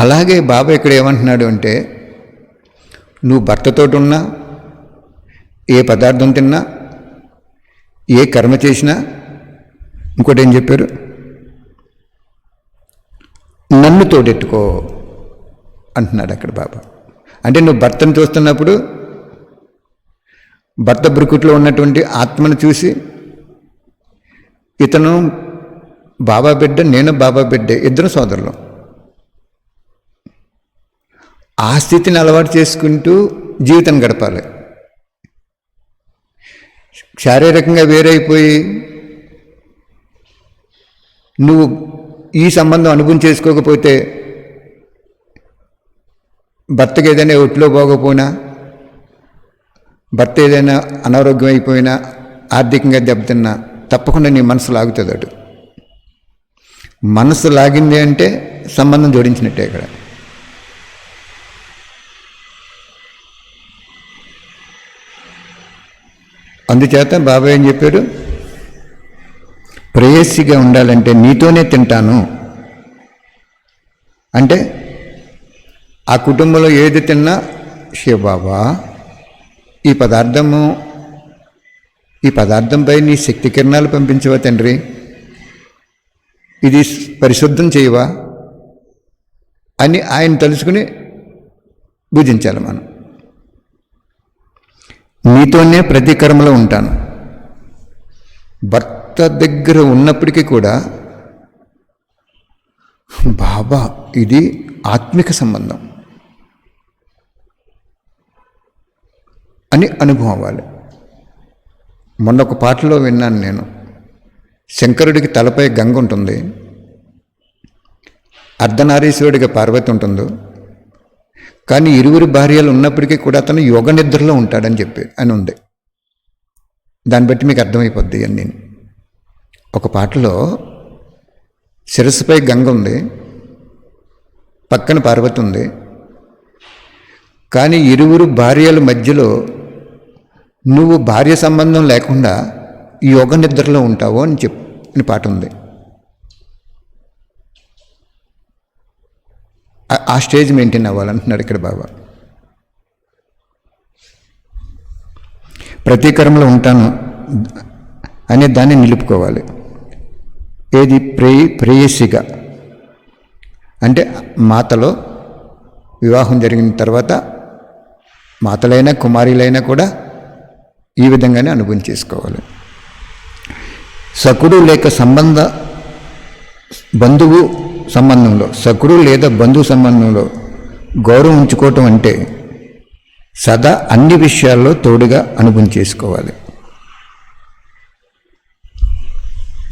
అలాగే బాబా ఇక్కడ ఏమంటున్నాడు అంటే, నువ్వు భర్తతోటి ఉన్నా, ఏ పదార్థం తిన్నా, ఏ కర్మ చేసినా, ఇంకోటి ఏం చెప్పారు? నన్ను తోడెట్టుకో అంటున్నాడు అక్కడ బాబా. అంటే నువ్వు భర్తను చూస్తున్నప్పుడు భర్త బ్రుకుట్లో ఉన్నటువంటి ఆత్మను చూసి, ఇతను బాబా బిడ్డ, నేను బాబా బిడ్డే, ఇద్దరు సోదరులు. ఆ స్థితిని అలవాటు చేసుకుంటూ జీవితం గడపాలి. శారీరకంగా వేరైపోయి నువ్వు ఈ సంబంధం అనుభవం చేసుకోకపోతే, భర్తకి ఏదైనా ఒంట్లో పోకపోయినా, భర్త ఏదైనా అనారోగ్యం అయిపోయినా, ఆర్థికంగా దెబ్బతిన్నా, తప్పకుండా నీ మనసు లాగుతుంది. అటు మనసు లాగింది అంటే సంబంధం జోడించినట్టే ఇక్కడ. అందుచేత బాబా ఏం చెప్పాడు? ప్రేయసిగా ఉండాలంటే నీతోనే తింటాను అంటే, ఆ కుటుంబంలో ఏది తిన్నా శివబాబా ఈ పదార్థంపై నీ శక్తి కిరణాలు పంపించవా తండ్రి, ఇది పరిశుద్ధం చేయవా అని ఆయన తలుచుకుని భుజించాలి మనం. నీతోనే ప్రతి కర్మలో ఉంటాను. భర్త దగ్గర ఉన్నప్పటికీ కూడా బాబా ఇది ఆత్మిక సంబంధం అని అనుభవం అవ్వాలి. మొన్న ఒక పాటలో విన్నాను నేను, శంకరుడికి తలపై గంగ ఉంటుంది, అర్ధనారీశ్వరుడికి పార్వతి ఉంటుంది, కానీ ఇరువురు భార్యలు ఉన్నప్పటికీ కూడా అతను యోగ నిద్రలో ఉంటాడని చెప్పి అని ఉంది. దాన్ని బట్టి మీకు అర్థమైపోద్ది అని నేను ఒక పాటలో శిరస్సుపై గంగ ఉంది, పక్కన పార్వతి ఉంది, కానీ ఇరువురు భార్యల మధ్యలో నువ్వు భార్య సంబంధం లేకుండా యోగ నిద్రలో ఉంటావు అని చెప్పిన పాట ఉంది. ఆ స్టేజ్ మెయింటైన్ అవ్వాలంటున్నాడు ఇక్కడ బాబా. ప్రతీకరంలో ఉంటాను అనే దాన్ని నిలుపుకోవాలి. ఏది ప్రేయసిగా అంటే మాతలో వివాహం జరిగిన తర్వాత మాతలైనా కుమారులైనా కూడా ఈ విధంగానే అనుభవం చేసుకోవాలి. సకుడు లేక బంధువు సంబంధంలో, సకుడు లేదా బంధువు సంబంధంలో గౌరవం ఉంచుకోవటం అంటే సదా అన్ని విషయాల్లో తోడుగా అనుభవం చేసుకోవాలి.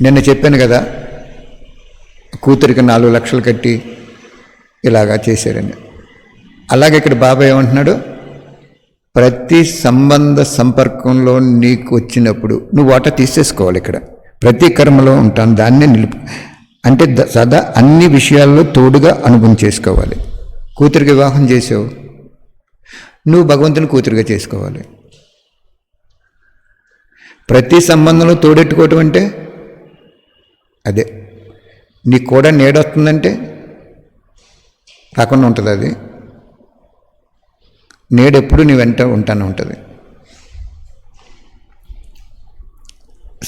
నిన్న చెప్పాను కదా, కూతురికి 4 లక్షలు కట్టి ఇలాగా చేశారని. అలాగే ఇక్కడ బాబా ఏమంటున్నాడు, ప్రతి సంబంధ సంపర్కంలో నీకు వచ్చినప్పుడు నువ్వు వాటా తీసేసుకోవాలి. ఇక్కడ ప్రతి కర్మలో ఉంటాను దాన్నే అంటే సదా అన్ని విషయాల్లో తోడుగా అనుభవం చేసుకోవాలి. కూతురికి వివాహం చేసావు, నువ్వు భగవంతుని కూతురుగా చేసుకోవాలి. ప్రతి సంబంధంలో తోడెట్టుకోవటం అంటే అదే. నీకు కూడా నీడొస్తుందంటే రాకుండా ఉంటుంది. అది నేడెప్పుడు నీ వెంట ఉంటానే ఉంటుంది.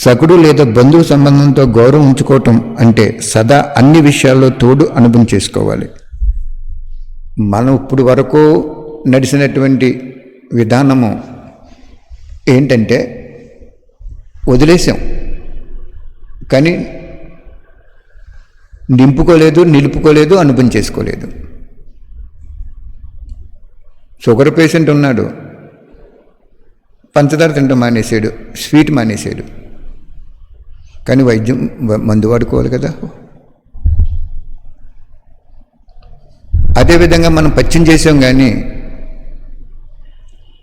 సకుడు లేదా బంధువు సంబంధంతో గౌరవం ఉంచుకోవటం అంటే సదా అన్ని విషయాల్లో తోడు అనుభవం చేసుకోవాలి. మనం ఇప్పుడు వరకు నడిచినటువంటి విధానము ఏంటంటే వదిలేసాం, కానీ నిలుపుకోలేదు, అనుభవం చేసుకోలేదు. షుగర్ పేషెంట్ ఉన్నాడు, పంచదార తినడం మానేసాడు, స్వీట్ మానేసాడు, కానీ మందు వాడుకోవాలి కదా. అదేవిధంగా మనం పచ్చిం చేసాం, కానీ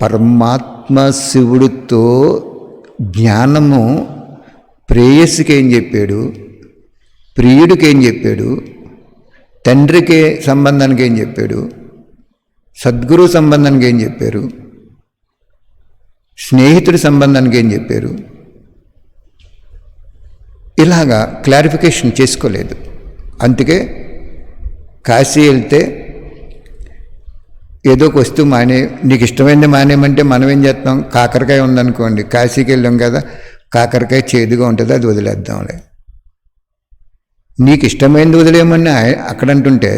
పరమాత్మ శివుడితో జ్ఞానము ప్రేయస్సుకి ఏం చెప్పాడు, ప్రియుడికి ఏం చెప్పాడు, తండ్రికి సంబంధానికి ఏం చెప్పాడు, సద్గురు సంబంధానికి ఏం చెప్పారు, స్నేహితుడి సంబంధానికి ఏం చెప్పారు, ఇలాగా క్లారిఫికేషన్ చేసుకోలేదు. అందుకే కాశీ వెళ్తే ఏదో ఒక వస్తువు నీకు ఇష్టమైంది మానేయమంటే మనం ఏం చేస్తాం, కాకరకాయ ఉందనుకోండి, కాశీకి వెళ్ళాం కదా, కాకరకాయ చేదుగా ఉంటుంది, అది వదిలేద్దాంలే. నీకు ఇష్టమైంది వదిలేయమని అక్కడ అంటుంటే,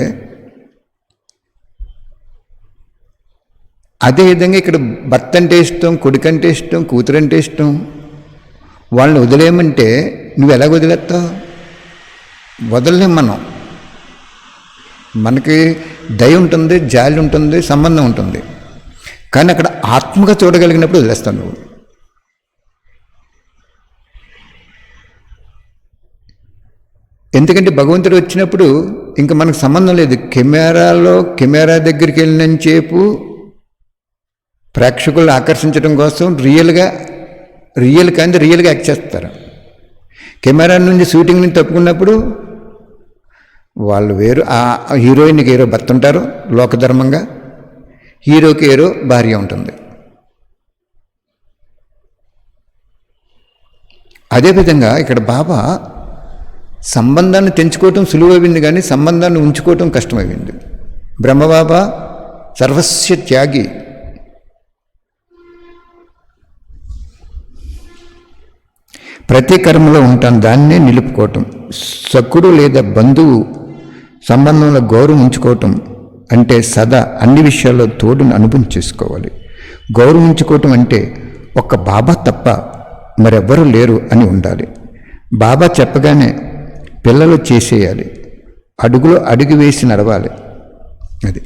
అదేవిధంగా ఇక్కడ భర్త అంటే ఇష్టం, కొడుకంటే ఇష్టం, కూతురంటే ఇష్టం, వాళ్ళని వదిలేయమంటే నువ్వు ఎలాగ వదిలేస్తావు? వదలలేం. మనకి దయ ఉంటుంది, జాలి ఉంటుంది, సంబంధం ఉంటుంది, కానీ అక్కడ ఆత్మగా చూడగలిగినప్పుడు వదిలేస్తావు నువ్వు. ఎందుకంటే భగవంతుడు వచ్చినప్పుడు ఇంకా మనకు సంబంధం లేదు. కెమెరా దగ్గరికి వెళ్ళినంచేపు ప్రేక్షకులను ఆకర్షించడం కోసం రియల్గా యాక్ట్ చేస్తారు. కెమెరా నుంచి షూటింగ్ నుంచి తప్పుకున్నప్పుడు వాళ్ళు వేరు. ఆ హీరోయిన్కి హీరో భర్త ఉంటారు లోకధర్మంగా, హీరోకి హీరో భార్య ఉంటుంది. అదేవిధంగా ఇక్కడ బాబా సంబంధాన్ని తెంచుకోవటం సులువైంది, కానీ సంబంధాన్ని ఉంచుకోవటం కష్టమైంది. బ్రహ్మబాబా సర్వస్య త్యాగి. ప్రతి కర్మలో ఉంటాను దాన్నే నిలుపుకోవటం. సకుడు లేదా బంధువు సంబంధంలో గౌరవం ఉంచుకోవటం అంటే సదా అన్ని విషయాల్లో తోడును అనుభవం చేసుకోవాలి. గౌరవం ఉంచుకోవటం అంటే ఒక్క బాబా తప్ప మరెవ్వరూ లేరు అని ఉండాలి. బాబా చెప్పగానే పిల్లలు చేసేయాలి, అడుగులో అడుగు వేసి నడవాలి. అది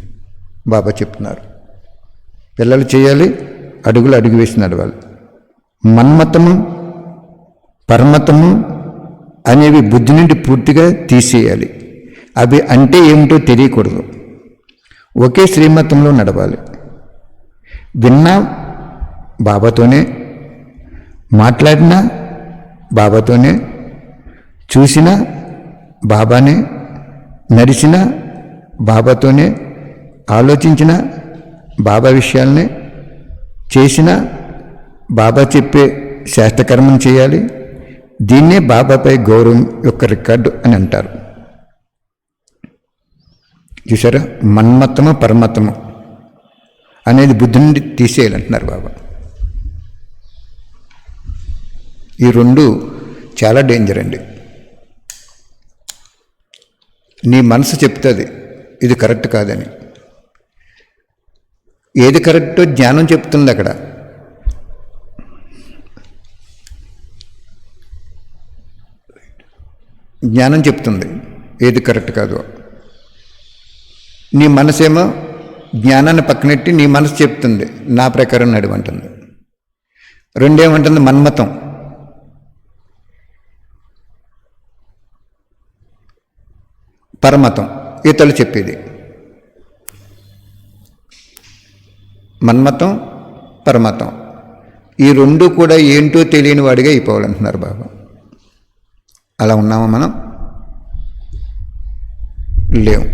బాబా చెప్తున్నారు. పిల్లలు చేయాలి, అడుగులు అడుగు వేసి నడవాలి. మన్మతము పరమతము అనేవి బుద్ధి నుండి పూర్తిగా తీసేయాలి. అవి అంటే ఏమిటో తెలియకూడదు. ఒకే శ్రీమతంలో నడవాలి. విన్నా బాబాతోనే, మాట్లాడినా బాబాతోనే, చూసినా బాబానే, నడిచినా బాబాతోనే, ఆలోచించిన బాబా విషయాలనే, చేసిన బాబా చెప్పే శాస్త్రకర్మం చేయాలి. దీన్నే బాబాపై గౌరవం యొక్క రికార్డు అని అంటారు. చూసారా, మన్మతము పరమతము అనేది బుద్ధి నుండి తీసేయాలంటున్నారు బాబా. ఈ రెండు చాలా డేంజర్ అండి. నీ మనసు చెప్తుంది ఇది కరెక్ట్ కాదని. ఏది కరెక్టో జ్ఞానం చెప్తుంది. అక్కడ జ్ఞానం చెప్తుంది ఏది కరెక్ట్ కాదో. నీ మనసేమో జ్ఞానాన్ని పక్కనెట్టి నీ మనసు చెప్తుంది నా ప్రకారం నడవంటుంది. రెండేమంటుంది, మన్మతం. పరమతం ఇతరులు చెప్పేది. మన్మతం పరమతం ఈ రెండు కూడా ఏంటో తెలియని వాడిగా అయిపోవాలంటున్నారు బాబా. అలా ఉన్నామా మనం? లేవు.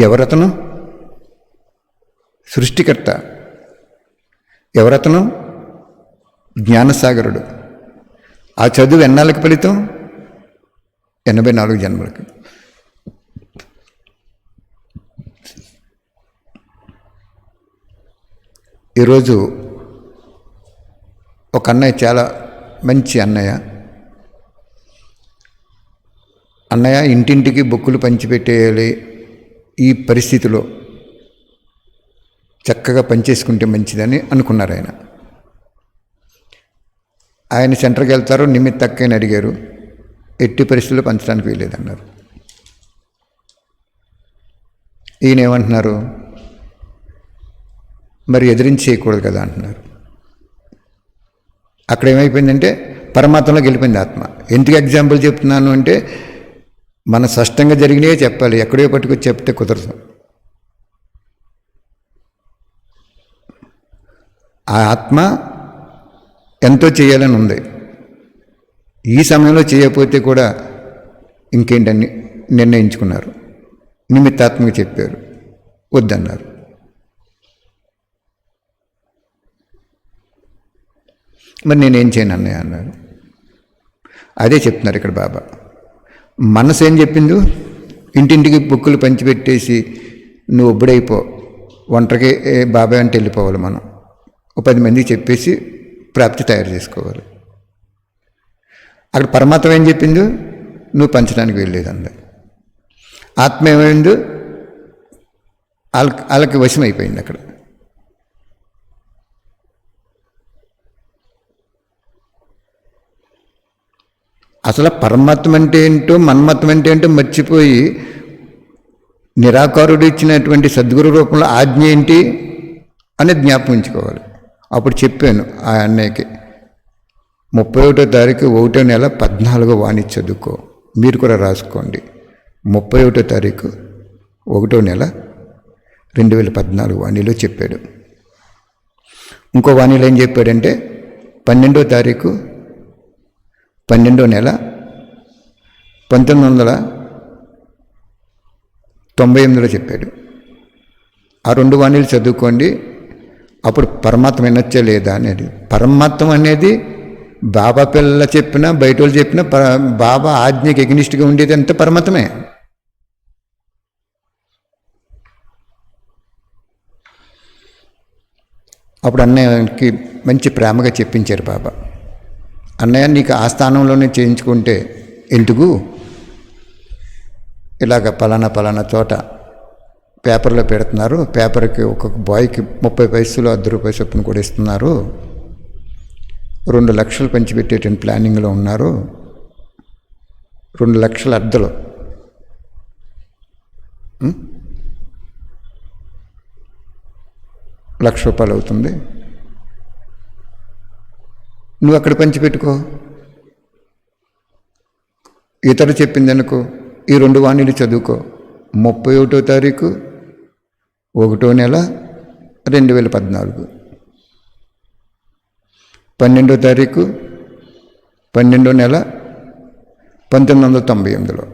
ఎవరతను? సృష్టికర్త. ఎవరతను? జ్ఞానసాగరుడు. ఆ చదువు ఎన్నాళ్ళకి ఫలితం? 84 జన్మలకి. ఈరోజు ఒక అన్నయ్య, చాలా మంచి అన్నయ్య, ఇంటింటికి బుక్కులు పంచిపెట్టేయాలి, ఈ పరిస్థితిలో చక్కగా పనిచేసుకుంటే మంచిదని అనుకున్నారు. ఆయన సెంటర్కి వెళ్తారు, నిమిత్తక్కని అడిగారు, ఎట్టి పరిస్థితుల్లో పంచడానికి వీలేదన్నారు. ఈయన ఏమంటున్నారు, మరి ఎదిరించి చేయకూడదు కదా అంటున్నారు. అక్కడ ఏమైపోయిందంటే పరమాత్మలోకి వెళ్ళిపోయింది ఆత్మ. ఎందుకు ఎగ్జాంపుల్ చెప్తున్నాను అంటే, మన స్పష్టంగా జరిగినవే చెప్పాలి, ఎక్కడో పట్టుకొచ్చి చెప్తే కుదరదు. ఆ ఆత్మ ఎంతో చేయాలని ఉంది. ఈ సమయంలో చేయకపోతే కూడా ఇంకేంటని నిర్ణయించుకున్నారు. నిమిత్తాత్మక చెప్పారు, వద్దన్నారు. మరి నేనేం చేయను అన్నయ్య అన్నారు. అదే చెప్తున్నారు ఇక్కడ బాబా. మనసు ఏం చెప్పిందో, ఇంటింటికి బుక్కులు పంచిపెట్టేసి నువ్వు ఒబ్బడైపో, ఒంటరికి బాబాయ్ అంటే వెళ్ళిపోవాలి. మనం 10 మందికి చెప్పేసి ప్రాప్తి తయారు చేసుకోవాలి. అక్కడ పరమాత్మ ఏం చెప్పిందో, నువ్వు పంచడానికి వెళ్ళలేదు అంది. ఆత్మ ఏమైందో వాళ్ళకి వశం అయిపోయింది. అక్కడ అసలు పరమాత్మ అంటే ఏంటో, మన్మత్వం అంటే ఏంటో మర్చిపోయి నిరాకారుడు ఇచ్చినటువంటి సద్గురు రూపంలో ఆజ్ఞ ఏంటి అనేది జ్ఞాపకం ఉంచుకోవాలి. అప్పుడు చెప్పాను ఆ అన్నయ్యకి, 31వ తారీఖు 1వ నెల 14వ వాణి చదువుకో, మీరు కూడా రాసుకోండి. 31వ తారీఖు 1వ నెల 2014 వాణిలో చెప్పాడు. ఇంకో వాణిలో ఏం చెప్పాడంటే 12వ తారీఖు 12వ నెల 1998లో చెప్పాడు. ఆ 2 వాణిలు చదువుకోండి, అప్పుడు పరమాత్మ వినొచ్చే లేదా అనేది. పరమాత్మ అనేది బాబా పిల్లల చెప్పినా, బయట వాళ్ళు చెప్పినా, బాబా ఆజ్ఞకి ఎగ్నిస్ట్గా ఉండేది అంత పరమాత్మే. అప్పుడు అన్నయ్యకి మంచి ప్రేమగా చెప్పించారు బాబా. అన్నయ్య, నీకు ఆ స్థానంలోనే చేయించుకుంటే ఎందుకు, ఇలాగ పలానా చోట పేపర్లో పెడుతున్నారు, పేపర్కి ఒక్కొక్క బాయ్కి 30 పైసలు 10 రూపాయలు చొప్పున కూడా ఇస్తున్నారు, 2 లక్షలు పంచిపెట్టేటువంటి ప్లానింగ్లో ఉన్నారు. 2 లక్షల అద్దలు. ₹1,00,000 అవుతుంది. నువ్వు అక్కడ పంచిపెట్టుకో. ఇతరు చెప్పింది అనుకో, ఈ 2 వాణిలు చదువుకో. 31వ తారీఖు 1వ నెల 2014, 12వ తారీఖు 12వ నెల 1998లో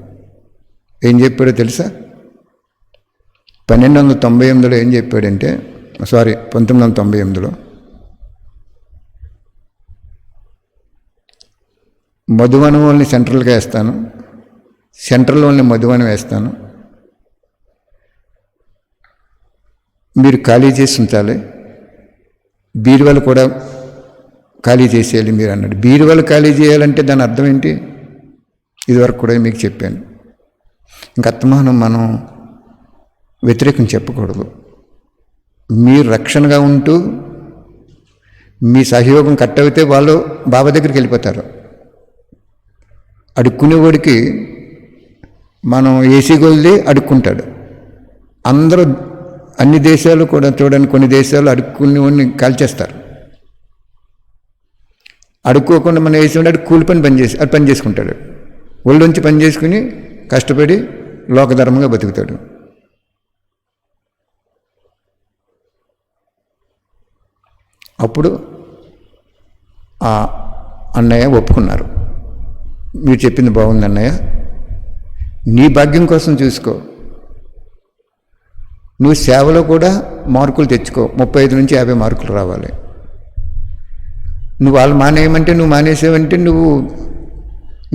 ఏం చెప్పాడో తెలుసా? 1298లో ఏం చెప్పాడంటే, 1998లో మధువనం వాళ్ళని సెంట్రల్గా వేస్తాను, సెంట్రల్ వాళ్ళని మధువనం వేస్తాను, మీరు ఖాళీ చేసి ఉంచాలి, బీరువాలు కూడా ఖాళీ చేసేయాలి మీరు అన్నాడు. బీరువాలు ఖాళీ చేయాలంటే దాని అర్థం ఏంటి? ఇదివరకు కూడా మీకు చెప్పాను. ఇంక అత్తమానం మనం వ్యతిరేకం చెప్పకూడదు. మీరు రక్షణగా ఉంటూ మీ సహయోగం కట్టయితే వాళ్ళు బాబా దగ్గరికి వెళ్ళిపోతారు. అడుక్కునేవాడికి మనం ఏసీ గోల్ది అడుక్కుంటాడు. అందరూ అన్ని దేశాలు కూడా చూడండి, కొన్ని దేశాలు అడుక్కునేవాడిని కాల్చేస్తారు. అడుక్కోకుండా మనం ఏసీ ఉండి కూలి పని చేసుకుంటాడు. ఒళ్ళొంచి పని చేసుకుని కష్టపడి లోకధర్మంగా బతుకుతాడు. అప్పుడు ఆ అన్నయ్య ఒప్పుకున్నారు. మీరు చెప్పింది బాగుంది అన్నయ్య, నీ భాగ్యం కోసం చూసుకో, నువ్వు సేవలో కూడా మార్కులు తెచ్చుకో, 35 నుంచి 50 మార్కులు రావాలి. నువ్వు వాళ్ళు మానేయమంటే నువ్వు మానేసేవంటే నువ్వు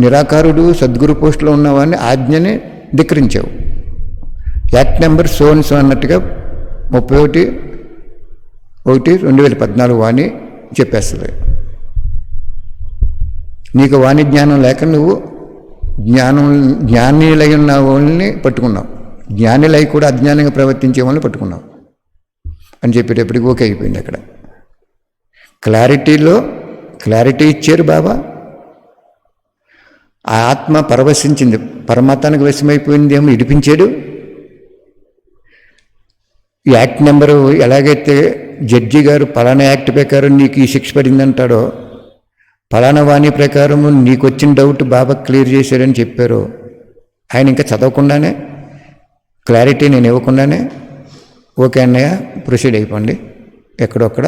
నిరాకారుడు సద్గురు పోస్టులో ఉన్నవాడిని ఆజ్ఞని ధిక్కరించావు. యాక్ట్ నెంబర్ సో అన్నట్టుగా 31/1/2014 వాణి చెప్పేస్తుంది. నీకు వాణి జ్ఞానం లేక నువ్వు జ్ఞానిలై ఉన్న వాళ్ళని పట్టుకున్నావు, జ్ఞానిలై కూడా అజ్ఞానంగా ప్రవర్తించే వాళ్ళని పట్టుకున్నావు అని చెప్పేటప్పటికి ఓకే అయిపోయింది. అక్కడ క్లారిటీ ఇచ్చారు బాబా. ఆ ఆత్మ పరవశించింది, పరమాత్మానికి వశమైపోయింది ఏమో ఇడిపించాడు. ఈ యాక్ట్ నెంబరు ఎలాగైతే జడ్జి గారు పలానా యాక్ట్ ప్రకారం నీకు ఈ శిక్ష పడిందంటాడో, పలానా వాణి ప్రకారం నీకు వచ్చిన డౌట్ బాబా క్లియర్ చేశాడని చెప్పారు. ఆయన ఇంకా చదవకుండానే, క్లారిటీ నేను ఇవ్వకుండానే ఓకే అన్నయ్య ప్రొసీడ్ అయిపోండి, ఎక్కడొక్కడ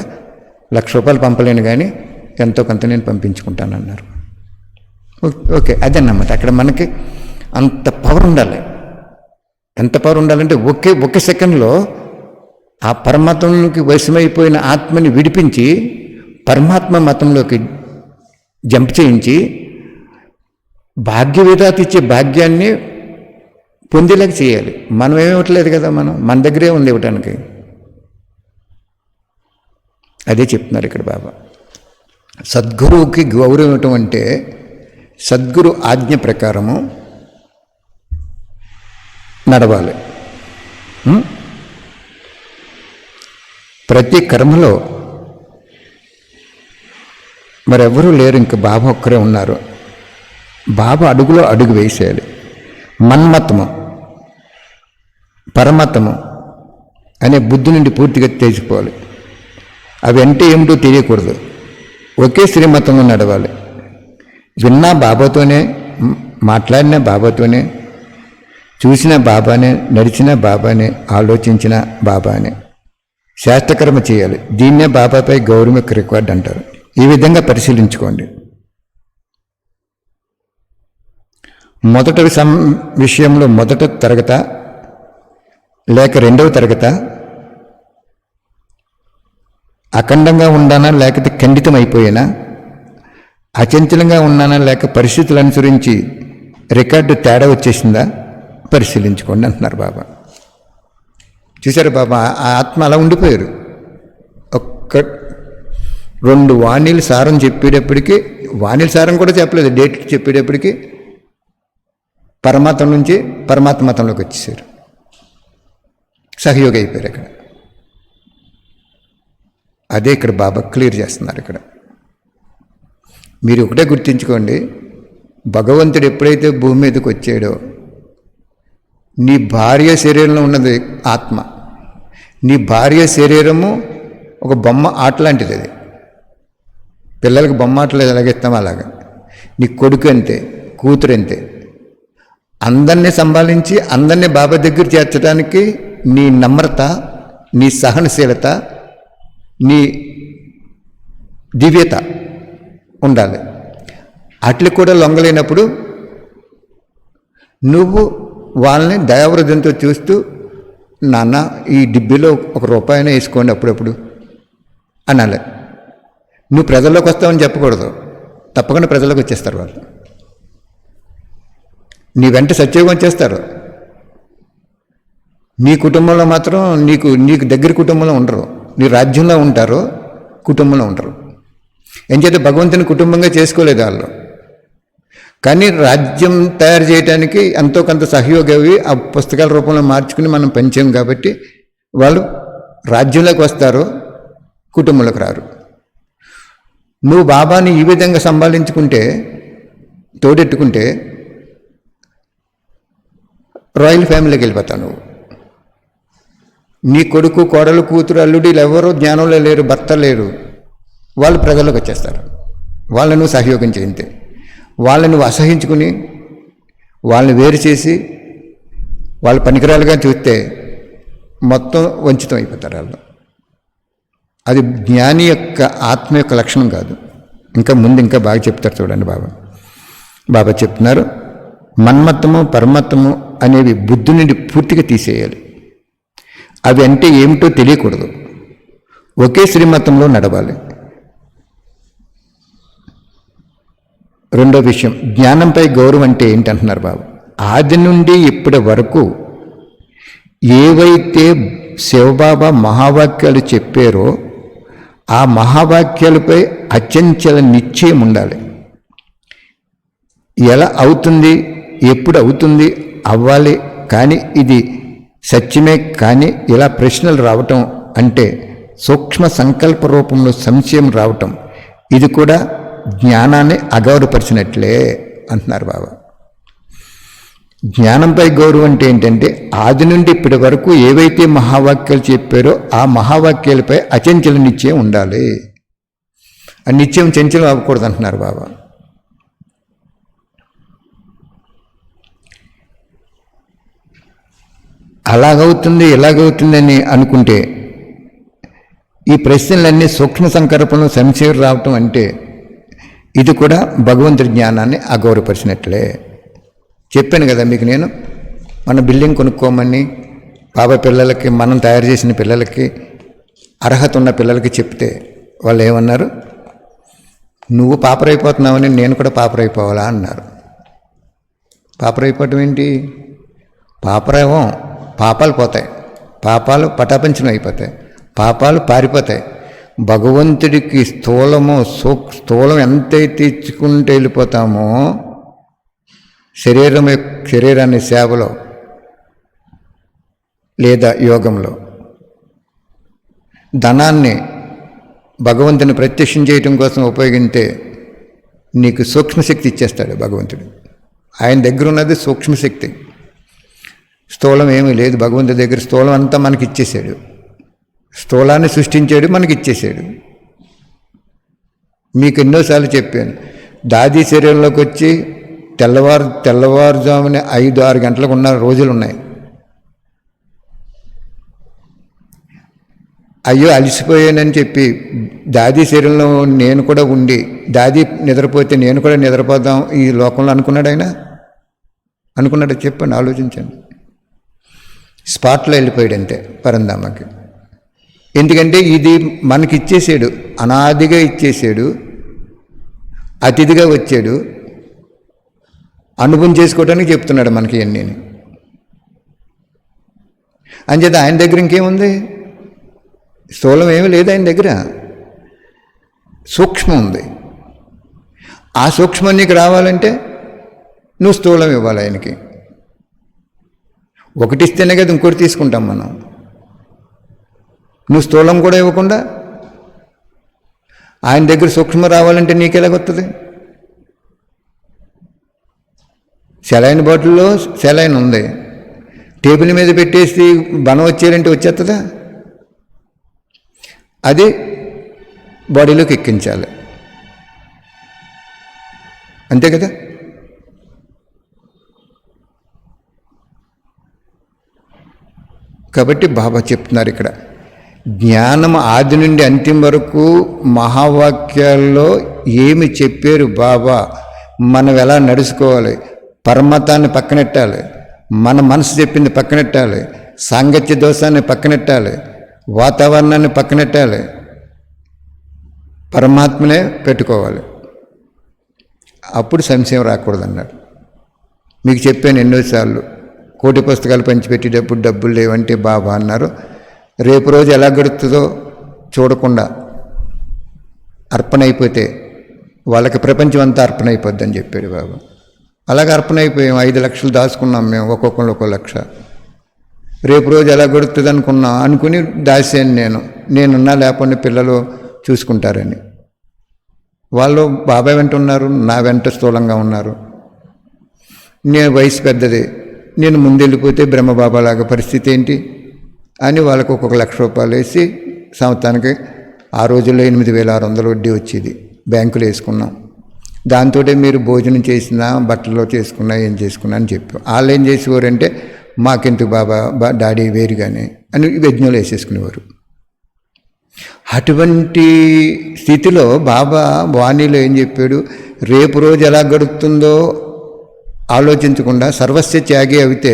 ₹1,00,000 పంపలేను కానీ ఎంతో కొంత నేను పంపించుకుంటానన్నారు. ఓకే, అదన్నమాట. అక్కడ మనకి అంత పవర్ ఉండాలి. ఎంత పవర్ ఉండాలంటే ఒకే సెకండ్లో ఆ పరమాత్మకి వశమైపోయిన ఆత్మని విడిపించి పరమాత్మ మతంలోకి జంప్ చేయించి భాగ్యవేదాత ఇచ్చే భాగ్యాన్ని పొందేలాగా చేయాలి. మనం ఏమివ్వట్లేదు కదా, మన దగ్గరే ఉంది ఇవ్వటానికి. అదే చెప్తున్నారు ఇక్కడ బాబా. సద్గురువుకి గౌరవం ఇవ్వటం అంటే సద్గురు ఆజ్ఞ ప్రకారము నడవాలి. ప్రతి కర్మలో మరెవరూ లేరు, ఇంక బాబా ఒక్కరే ఉన్నారు. బాబా అడుగులో అడుగు వేసేయాలి. మన్మతము పరమతము అనే బుద్ధి నుండి పూర్తిగా తెచ్చిపోవాలి. అవి అంటే ఏమిటో తెలియకూడదు. ఒకే శ్రీమతంలో నడవాలి. విన్నా బాబాతోనే, మాట్లాడిన బాబాతోనే, చూసిన బాబానే, నడిచిన బాబానే, ఆలోచించిన బాబానే. శాస్త్రకర్మ చేయాలి. దీన్నే బాబాపై గౌరవం యొక్క రికార్డ్ అంటారు. ఈ విధంగా పరిశీలించుకోండి. మొదటి విషయంలో మొదట తరగత లేక రెండవ తరగత, అఖండంగా ఉన్నానా లేకపోతే ఖండితం అయిపోయినా, అచంచలంగా ఉన్నానా లేక పరిస్థితులు అనుసరించి రికార్డు తేడా వచ్చేసిందా పరిశీలించుకోండి అంటున్నారు బాబా. చూసారు బాబా, ఆ ఆత్మ అలా ఉండిపోయారు. 2 వాణీలు సారం చెప్పేటప్పటికీ, వాణీల సారం కూడా చెప్పలేదు, డేట్ చెప్పేటప్పటికి పరమాత్మ నుంచి పరమాత్మ మతంలోకి వచ్చేసారు. సహయోగి అయిపోయారు అక్కడ. అదే ఇక్కడ బాబా క్లియర్ చేస్తున్నారు. ఇక్కడ మీరు ఒకటే గుర్తుంచుకోండి, భగవంతుడు ఎప్పుడైతే భూమి మీదకి వచ్చాడో, నీ భార్య శరీరంలో ఉన్నది ఆత్మ. నీ భార్య శరీరము ఒక బొమ్మ ఆట లాంటిది. అది పిల్లలకి బొమ్మ ఆటలు ఎలాగెత్తామో అలాగా. నీ కొడుకు అంతే, కూతురు అంతే. అందరినీ సంభాళించి అందరినీ బాబా దగ్గర చేర్చడానికి నీ నమ్రత, నీ సహనశీలత, నీ దివ్యత ఉండాలి. అట్లు కూడా లొంగలేనప్పుడు నువ్వు వాళ్ళని దయావృద్ధంతో చూస్తూ, నాన్న ఈ డిబ్బీలో ₹1 వేసుకోండి అప్పుడప్పుడు అనాలి. నువ్వు ప్రజల్లోకి వస్తావని చెప్పకూడదు. తప్పకుండా ప్రజల్లోకి వచ్చేస్తారు వాళ్ళు. నీ వెంట సత్యోగం వచ్చేస్తారు. నీ కుటుంబంలో మాత్రం నీకు దగ్గర కుటుంబంలో ఉండరు. నీ రాజ్యంలో ఉంటారు, కుటుంబంలో ఉండరు. ఎంచేత భగవంతుని కుటుంబంగా చేసుకోలేదు వాళ్ళు. కానీ రాజ్యం తయారు చేయడానికి ఎంతో కొంత సహయోగవి ఆ పుస్తకాల రూపంలో మార్చుకుని మనం పెంచాం కాబట్టి వాళ్ళు రాజ్యంలోకి వస్తారు, కుటుంబంలోకి రారు. నువ్వు బాబాని ఈ విధంగా సంభాళించుకుంటే, తోడెట్టుకుంటే రాయల్ ఫ్యామిలీకి వెళ్ళిపోతావు నువ్వు. నీ కొడుకు, కోడలు, కూతురు, అల్లుడు ఎవరూ జ్ఞానంలో లేరు, భర్త లేరు. వాళ్ళు ప్రజల్లోకి వచ్చేస్తారు. వాళ్ళను నువ్వు సహయోగం చేయితే, వాళ్ళని నువ్వు అసహించుకుని వాళ్ళని వేరు చేసి వాళ్ళు పనికిరాలుగా చూస్తే మొత్తం వంచితం అయిపోతారు వాళ్ళు. అది జ్ఞాని యొక్క ఆత్మ యొక్క లక్షణం కాదు. ఇంకా బాగా చెప్తారు చూడండి బాబా చెప్తున్నారు, మన్మత్తము పరమత్తము అనేవి బుద్ధి నుండి పూర్తిగా తీసేయాలి. అవి అంటే ఏమిటో తెలియకూడదు. ఒకే శ్రీమతంలో నడవాలి. రెండో విషయం, జ్ఞానంపై గౌరవం అంటే ఏంటంటున్నారు బాబు. ఆది నుండి ఇప్పటి వరకు ఏవైతే శివబాబా మహావాక్యాలు చెప్పారో ఆ మహావాక్యాలపై అచంచల నిశ్చయం ఉండాలి. ఎలా అవుతుంది, ఎప్పుడు అవుతుంది, అవ్వాలి. కానీ ఇది సత్యమే. కానీ ఇలా ప్రశ్నలు రావటం అంటే సూక్ష్మ సంకల్ప రూపంలో సంశయం రావటం, ఇది కూడా జ్ఞానాన్ని అగౌరవపరిచినట్లే అంటున్నారు బాబా. జ్ఞానంపై గౌరవం అంటే ఏంటంటే ఆది నుండి ఇప్పటి వరకు ఏవైతే మహావాక్యాలు చెప్పారో ఆ మహావాక్యాలపై అచంచల నిశ్చయం ఉండాలి. ఆ నిశ్చయం చంచలం అవ్వకూడదు అంటున్నారు బాబా. అలాగవుతుంది ఇలాగవుతుందని అనుకుంటే ఈ ప్రశ్నలన్నీ సూక్ష్మ సంకల్పంలో సంశయం రావటం అంటే ఇది కూడా భగవంతుడి జ్ఞానాన్ని అగౌరవపరిచినట్లే. చెప్పాను కదా మీకు నేను, మన బిల్డింగ్ కొనుక్కోమని బాబా పిల్లలకి, మనం తయారు చేసిన పిల్లలకి, అర్హత ఉన్న పిల్లలకి చెప్తే వాళ్ళు ఏమన్నారు, నువ్వు పాపరైపోతున్నావని నేను కూడా పాపరైపోవాలా అన్నారు. పాపరైపోవటం ఏంటి? పాపరేమో పాపాలు పోతాయి, పాపాలు పటాపంచనం అయిపోతాయి, పాపాలు పారిపోతాయి. భగవంతుడికి స్థూలం ఎంతైతే ఇచ్చుకుంటూ వెళ్ళిపోతామో శరీరాన్ని సేవలో లేదా యోగంలో, ధనాన్ని భగవంతుని ప్రత్యక్షం చేయటం కోసం ఉపయోగిస్తే నీకు సూక్ష్మశక్తి ఇచ్చేస్తాడు భగవంతుడు. ఆయన దగ్గర ఉన్నది సూక్ష్మశక్తి, స్థూలం ఏమీ లేదు భగవంతుడి దగ్గర. స్థూలం అంతా మనకి ఇచ్చేసాడు. స్థూలాన్ని సృష్టించాడు, మనకి ఇచ్చేసాడు. మీకు ఎన్నోసార్లు చెప్పాను, దాదీ శరీరంలోకి వచ్చి తెల్లవారుజామున 5-6 గంటలకు ఉన్న రోజులు ఉన్నాయి. అయ్యో అలసిపోయానని చెప్పి దాదీ శరీరంలో నేను కూడా ఉండి, దాదీ నిద్రపోతే నేను కూడా నిద్రపోదాం ఈ లోకంలో అనుకున్నాడు ఆయన? అనుకున్నాడు? చెప్పండి, ఆలోచించండి. స్పాట్లో వెళ్ళిపోయాడు అంతే పరంధామకి. ఎందుకంటే ఇది మనకి ఇచ్చేసాడు, అనాదిగా ఇచ్చేసాడు, అతిథిగా వచ్చాడు, అనుభవం చేసుకోవడానికి చెప్తున్నాడు మనకి ఇవన్నీ. అంచేత ఆయన దగ్గర ఇంకేముంది? స్థూలం ఏమీ లేదు ఆయన దగ్గర, సూక్ష్మం ఉంది. ఆ సూక్ష్మం నీకు రావాలంటే నువ్వు స్థూలం ఇవ్వాలి ఆయనకి. ఒకటి ఇస్తేనే కదా ఇంకోటి తీసుకుంటాం మనం. నువ్వు స్థూలం కూడా ఇవ్వకుండా ఆయన దగ్గర సూక్ష్మం రావాలంటే నీకెలాగొస్తుంది? సెలైన్ బాటిల్లో సెలైన్ ఉంది, టేబుల్ మీద పెట్టేసి బలం వచ్చేయాలంటే వచ్చేస్తుందా? అది బాడీలోకి ఎక్కించాలి, అంతే కదా. కాబట్టి బాబా చెప్తున్నారు ఇక్కడ, జ్ఞానం ఆది నుండి అంతిమ వరకు మహావాక్యాల్లో ఏమి చెప్పారు బాబా, మనం ఎలా నడుచుకోవాలి, పరమతాన్ని పక్కనెట్టాలి, మన మనసు చెప్పింది పక్కనెట్టాలి, సాంగత్య దోషాన్ని పక్కనెట్టాలి, వాతావరణాన్ని పక్కనెట్టాలి, పరమాత్మనే పెట్టుకోవాలి, అప్పుడు సంశయం రాకూడదన్నాడు. మీకు చెప్పాను ఎన్నోసార్లు, కోటి పుస్తకాలు పంచిపెట్టేటప్పుడు డబ్బులు లేవంటే బాబా అన్నారు, రేపు రోజు ఎలా గడుస్తుందో చూడకుండా అర్పణ అయిపోతే వాళ్ళకి ప్రపంచం అంతా అర్పణ అయిపోద్దని చెప్పాడు బాబా. అలాగే అర్పణ అయిపోయాం, 5 లక్షలు దాచుకున్నాం మేము, ఒక్కొక్కరు 1 లక్ష. రేపు రోజు ఎలా గడుస్తుంది అనుకుని దాసాను నేనున్నా లేకపోతే పిల్లలు చూసుకుంటారని. వాళ్ళు బాబాయ్ వెంట ఉన్నారు, నా వెంట స్థూలంగా ఉన్నారు. నేను వయసు పెద్దది, నేను ముందెళ్ళిపోతే బ్రహ్మబాబాలాగా పరిస్థితి ఏంటి అని వాళ్ళకు 1 లక్ష రూపాయలు వేసి సంవత్సరానికి, ఆ రోజుల్లో 8,600 వడ్డీ వచ్చేది, బ్యాంకులో వేసుకున్నాం. దాంతో మీరు భోజనం చేసినా బట్టలు చేసుకున్నా ఏం చేసుకున్నా అని చెప్పి వాళ్ళు ఏం చేసేవారంటే, మాకెందుకు బాబా డాడీ వేరుగానే అని యజ్ఞంలో వేసేసుకునేవారు. అటువంటి స్థితిలో బాబా వాణిలో ఏం చెప్పాడు, రేపు రోజు ఎలా గడుపుతుందో ఆలోచించకుండా సర్వస్వ త్యాగి అయితే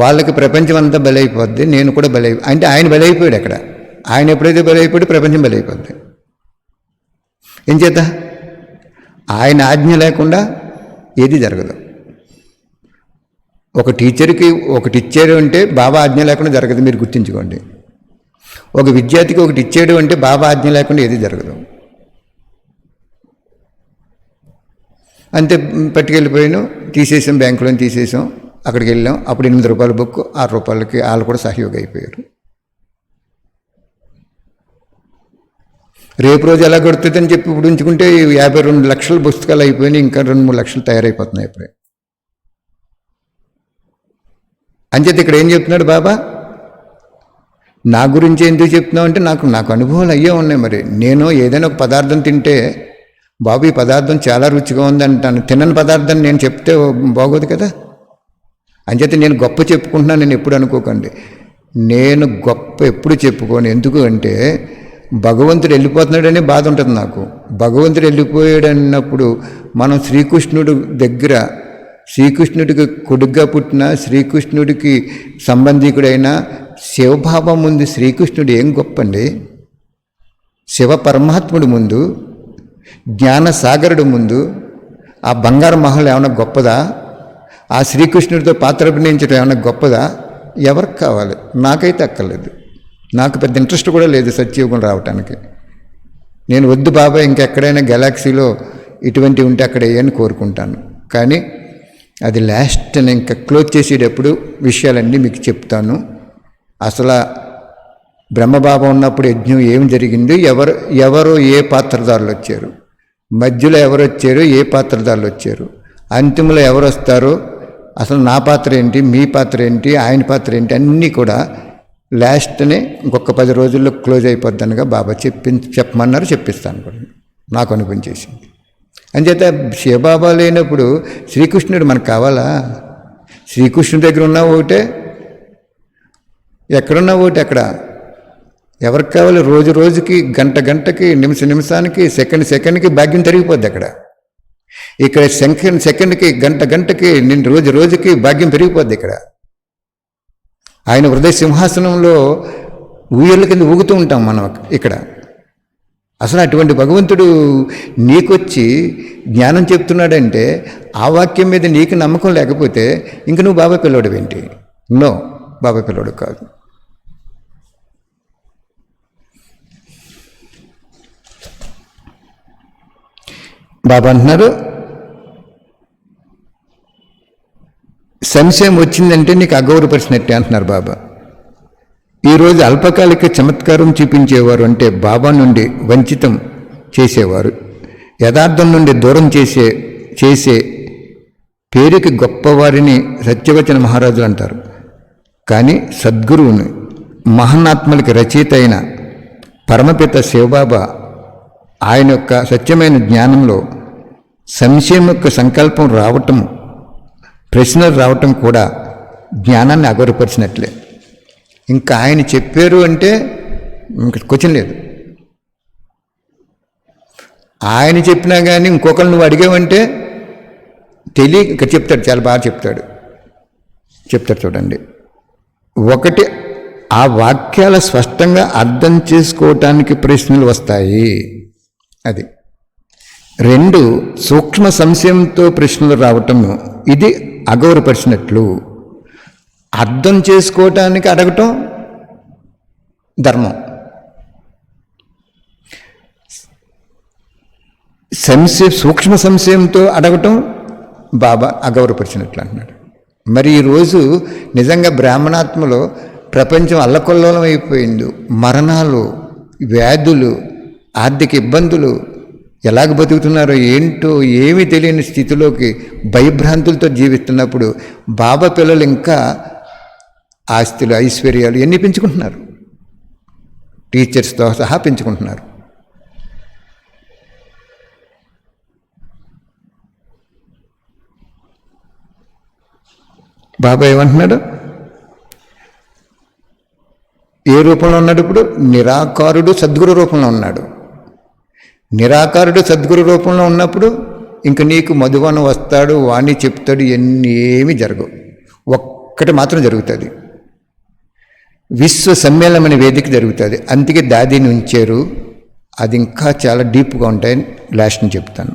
వాళ్ళకి ప్రపంచం అంతా బలైపోద్ది, నేను కూడా అంటే ఆయన బలైపోయాడు. అక్కడ ఆయన ఎప్పుడైతే బలైపోయాడు ప్రపంచం బలైపోద్ది. ఏం చేత ఆయన ఆజ్ఞ లేకుండా ఏది జరగదు. ఒక టీచర్కి ఒకటి ఇచ్చాడు అంటే బాబా ఆజ్ఞ లేకుండా జరగదు, మీరు గుర్తుంచుకోండి. ఒక విద్యార్థికి ఒకటి ఇచ్చాడు అంటే బాబా ఆజ్ఞ లేకుండా ఏది జరగదు. అంతే, పట్టుకెళ్ళిపోయాను, తీసేసాం, బ్యాంకులో తీసేసాం, అక్కడికి వెళ్ళాం. అప్పుడు 8 రూపాయల బుక్, 6 రూపాయలకి వాళ్ళు కూడా సహయోగం అయిపోయారు. రేపు రోజు ఎలా గడుతుందని చెప్పి ఇప్పుడు ఉంచుకుంటే 52 లక్షల పుస్తకాలు అయిపోయినాయి, ఇంకా 2-3 లక్షలు తయారైపోతున్నాయి ఇప్పుడే. అంచేత ఇక్కడ ఏం చెప్తున్నాడు బాబా, నా గురించి ఎందుకు చెప్తున్నావు అంటే నాకు అనుభవాలు అయ్యే ఉన్నాయి. మరి నేను ఏదైనా ఒక పదార్థం తింటే, బాబు ఈ పదార్థం చాలా రుచిగా ఉంది అంటాను, తినని పదార్థాన్ని నేను చెప్తే బాగోదు కదా. అంచేత నేను గొప్ప చెప్పుకుంటున్నాను నేను ఎప్పుడు అనుకోకండి, నేను గొప్ప ఎప్పుడు చెప్పుకోను. ఎందుకు అంటే భగవంతుడు వెళ్ళిపోతున్నాడనే బాధ ఉంటుంది నాకు. భగవంతుడు వెళ్ళిపోయాడు అన్నప్పుడు మనం శ్రీకృష్ణుడు దగ్గర, శ్రీకృష్ణుడికి కొడుగ్గా పుట్టిన, శ్రీకృష్ణుడికి సంబంధికుడైన శివభావం ముందు శ్రీకృష్ణుడు ఏం గొప్పండి. శివ పరమాత్ముడి ముందు, జ్ఞానసాగరుడు ముందు ఆ బంగారు మహల్ ఏమైనా గొప్పదా? ఆ శ్రీకృష్ణుడితో పాత్ర అభినయించడం ఏమైనా గొప్పదా? ఎవరికి కావాలి? నాకైతే అక్కర్లేదు, నాకు పెద్ద ఇంట్రెస్ట్ కూడా లేదు సత్యయుగం రావటానికి. నేను వద్దు బాబా, ఇంకెక్కడైనా గెలాక్సీలో ఇటువంటివి ఉంటే అక్కడ అని కోరుకుంటాను. కానీ అది లాస్ట్, నేను ఇంకా క్లోజ్ చేసేటప్పుడు విషయాలన్నీ మీకు చెప్తాను. అసలు బ్రహ్మబాబా ఉన్నప్పుడు యజ్ఞం ఏం జరిగింది, ఎవరు ఏ పాత్రధారులు వచ్చారు, మధ్యలో ఎవరు వచ్చారు, ఏ పాత్రధారులు వచ్చారు, అంతిమలో ఎవరు వస్తారో, అసలు నా పాత్ర ఏంటి, మీ పాత్ర ఏంటి, ఆయన పాత్ర ఏంటి, అన్నీ కూడా లాస్ట్నే ఇంకొక 10 రోజుల్లో క్లోజ్ అయిపోద్దనగా బాబా చెప్పమన్నారు. చెప్పిస్తాను కూడా, నాకు అనిపించేసింది. అంచేత శివబాబా లేనప్పుడు శ్రీకృష్ణుడు మనకు కావాలా? శ్రీకృష్ణుడి దగ్గర ఉన్న ఒకటే, ఎక్కడున్నా ఒకటి. అక్కడ ఎవరికి కావాలి? రోజు రోజుకి, గంట గంటకి, నిమిషానికి, సెకండ్కి భాగ్యం పెరిగిపోద్ది. అక్కడ ఇక్కడ సెకండ్కి, గంట గంటకి, నేను రోజు రోజుకి భాగ్యం పెరిగిపోద్ది. ఇక్కడ ఆయన హృదయ సింహాసనంలో ఊయల కింద ఊగుతూ ఉంటాం మనం ఇక్కడ. అసలు అటువంటి భగవంతుడు నీకొచ్చి జ్ఞానం చెప్తున్నాడంటే ఆ వాక్యం మీద నీకు నమ్మకం లేకపోతే ఇంక నువ్వు బాబా పిల్లోడివేంటి? నో, బాబా పిల్లోడు కాదు. బాబా అంటున్నారు, సంశయం వచ్చిందంటే నీకు అగౌరవపరిచినట్టే అంటున్నారు బాబా. ఈరోజు అల్పకాలిక చమత్కారం చూపించేవారు అంటే బాబా నుండి వంచితం చేసేవారు, యథార్థం నుండి దూరం చేసే పేరుకి గొప్పవారిని సత్యవచన మహారాజులు అంటారు. కానీ సద్గురువుని మహాత్ములకి రచయిత అయిన పరమపిత శివబాబా ఆయన యొక్క సత్యమైన జ్ఞానంలో సంశయం యొక్క సంకల్పం రావటం, ప్రశ్నలు రావటం కూడా జ్ఞానాన్ని అగౌరవపరిచినట్లే. ఇంకా ఆయన చెప్పారు అంటే ఇంక క్వశ్చన్ లేదు. ఆయన చెప్పినా కానీ ఇంకొకరు నువ్వు అడిగావంటే తెలియక చెప్తాడు, చాలా బాగా చెప్తాడు చూడండి. ఒకటి, ఆ వాక్యాల స్పష్టంగా అర్థం చేసుకోవటానికి ప్రశ్నలు వస్తాయి, అది. 2, సూక్ష్మ సంశయంతో ప్రశ్నలు రావటం, ఇది అగౌరవపరిచినట్లు. అర్థం చేసుకోవటానికి అడగటం ధర్మం. సూక్ష్మ సంశయంతో అడగటం బాబా అగౌరవపరిచినట్లు అంటున్నాడు. మరి ఈరోజు నిజంగా బ్రాహ్మణాత్మలో ప్రపంచం అల్లకొల్లోలం అయిపోయింది. మరణాలు, వ్యాధులు, ఆర్థిక ఇబ్బందులు, ఎలాగ బతుకుతున్నారో ఏంటో ఏమీ తెలియని స్థితిలోకి భయభ్రాంతులతో జీవిస్తున్నప్పుడు బాబా పిల్లలు ఇంకా ఆస్తులు, ఐశ్వర్యాలు ఎన్ని పెంచుకుంటున్నారు, టీచర్స్తో సహా పెంచుకుంటున్నారు. బాబా ఏమంటున్నాడు? ఏ రూపంలో ఉన్నాడు ఇప్పుడు? నిరాకారుడు సద్గురు రూపంలో ఉన్నాడు. నిరాకారుడు సద్గురు రూపంలో ఉన్నప్పుడు ఇంక నీకు మధువనం వస్తాడు, వాణి చెప్తాడు, ఏమీ జరగవు. ఒక్కటి మాత్రం జరుగుతుంది, విశ్వ సమ్మేళనం అనే వేదిక జరుగుతుంది. అందుకే దాదిని ఉంచారు. అది ఇంకా చాలా డీప్గా ఉంటాయని లాస్ట్ని చెప్తాను.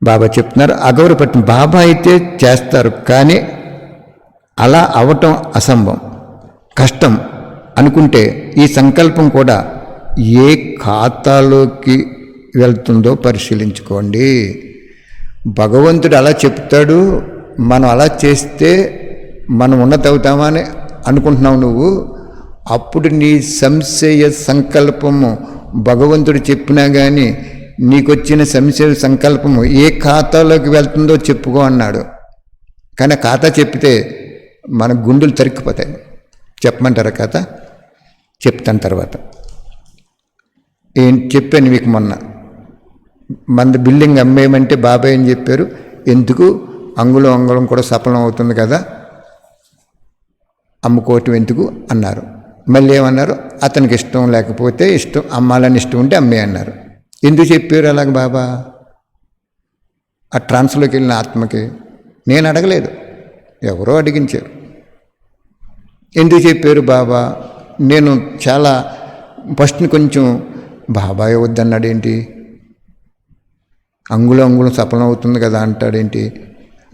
బాబా చెప్తున్నారు, అగౌరవపట్టిన బాబా అయితే చేస్తారు, కానీ అలా అవటం అసంభవం, కష్టం అనుకుంటే ఈ సంకల్పం కూడా ఏ ఖాతాలోకి వెళ్తుందో పరిశీలించుకోండి. భగవంతుడు అలా చెప్తాడు, మనం అలా చేస్తే మనం ఉన్నతవుతామా అని అనుకుంటున్నావు నువ్వు. అప్పుడు నీ సంశయ సంకల్పము భగవంతుడు చెప్పినా కానీ నీకొచ్చిన సంశయ సంకల్పము ఏ ఖాతాలోకి వెళ్తుందో చెప్పుకో అన్నాడు. కానీ ఖాతా చెప్తే మన గుండెలు తరిక్కిపోతాయి. చెప్పమంటారా కథ? చెప్తాను తర్వాత. చెప్పాను మీకు మొన్న, మన బిల్డింగ్ అమ్మేయమంటే బాబాయ్ ఏం చెప్పారు? ఎందుకు, అంగుళం కూడా సఫలం అవుతుంది కదా, అమ్ముకోవటం ఎందుకు అన్నారు. మళ్ళీ ఏమన్నారు? అతనికి ఇష్టం లేకపోతే ఇష్టం, అమ్మాలని ఇష్టం ఉంటే అమ్మే అన్నారు. ఎందుకు చెప్పారు అలాగ బాబా? ఆ ట్రాన్స్లోకి వెళ్ళిన ఆత్మకి నేను అడగలేదు, ఎవరో అడిగించారు. ఎందుకు చెప్పారు బాబా? నేను చాలా ఫస్ట్ని కొంచెం బాబాయ్ వద్దన్నాడు ఏంటి, అంగుళం సఫలం అవుతుంది కదా అంటాడేంటి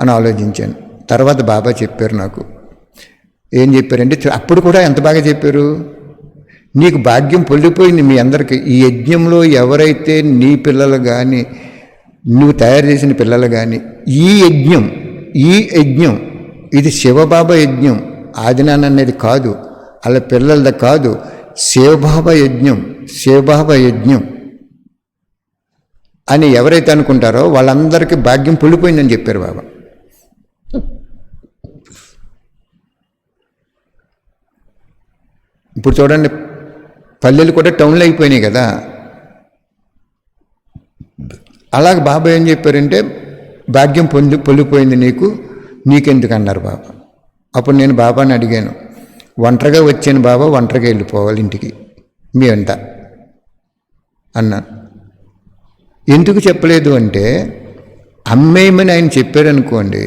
అని ఆలోచించాను. తర్వాత బాబా చెప్పారు నాకు. ఏం చెప్పారంటే, అప్పుడు కూడా ఎంత బాగా చెప్పారు, నీకు భాగ్యం పొందిపోయింది మీ అందరికీ. ఈ యజ్ఞంలో ఎవరైతే నీ పిల్లలు కానీ నువ్వు తయారు చేసిన పిల్లలు కానీ ఈ యజ్ఞం ఇది శివబాబా యజ్ఞం, ఆదినాన్న అనేది కాదు, అలా పిల్లలది కాదు, శివబాబా యజ్ఞం అని ఎవరైతే అనుకుంటారో వాళ్ళందరికీ భాగ్యం పొందిపోయిందని చెప్పారు బాబా. ఇప్పుడు చూడండి, పల్లెలు కూడా టౌన్లో అయిపోయినాయి కదా. అలాగే బాబా ఏం చెప్పారంటే, భాగ్యం పొందిపోయింది నీకెందుకు అన్నారు బాబా. అప్పుడు నేను బాబాని అడిగాను, ఒంటరిగా వచ్చాను బాబా, ఒంటరిగా వెళ్ళిపోవాలి ఇంటికి మీ వెంట అన్నాను. ఎందుకు చెప్పలేదు అంటే, అమ్మేయమని ఆయన చెప్పారనుకోండి,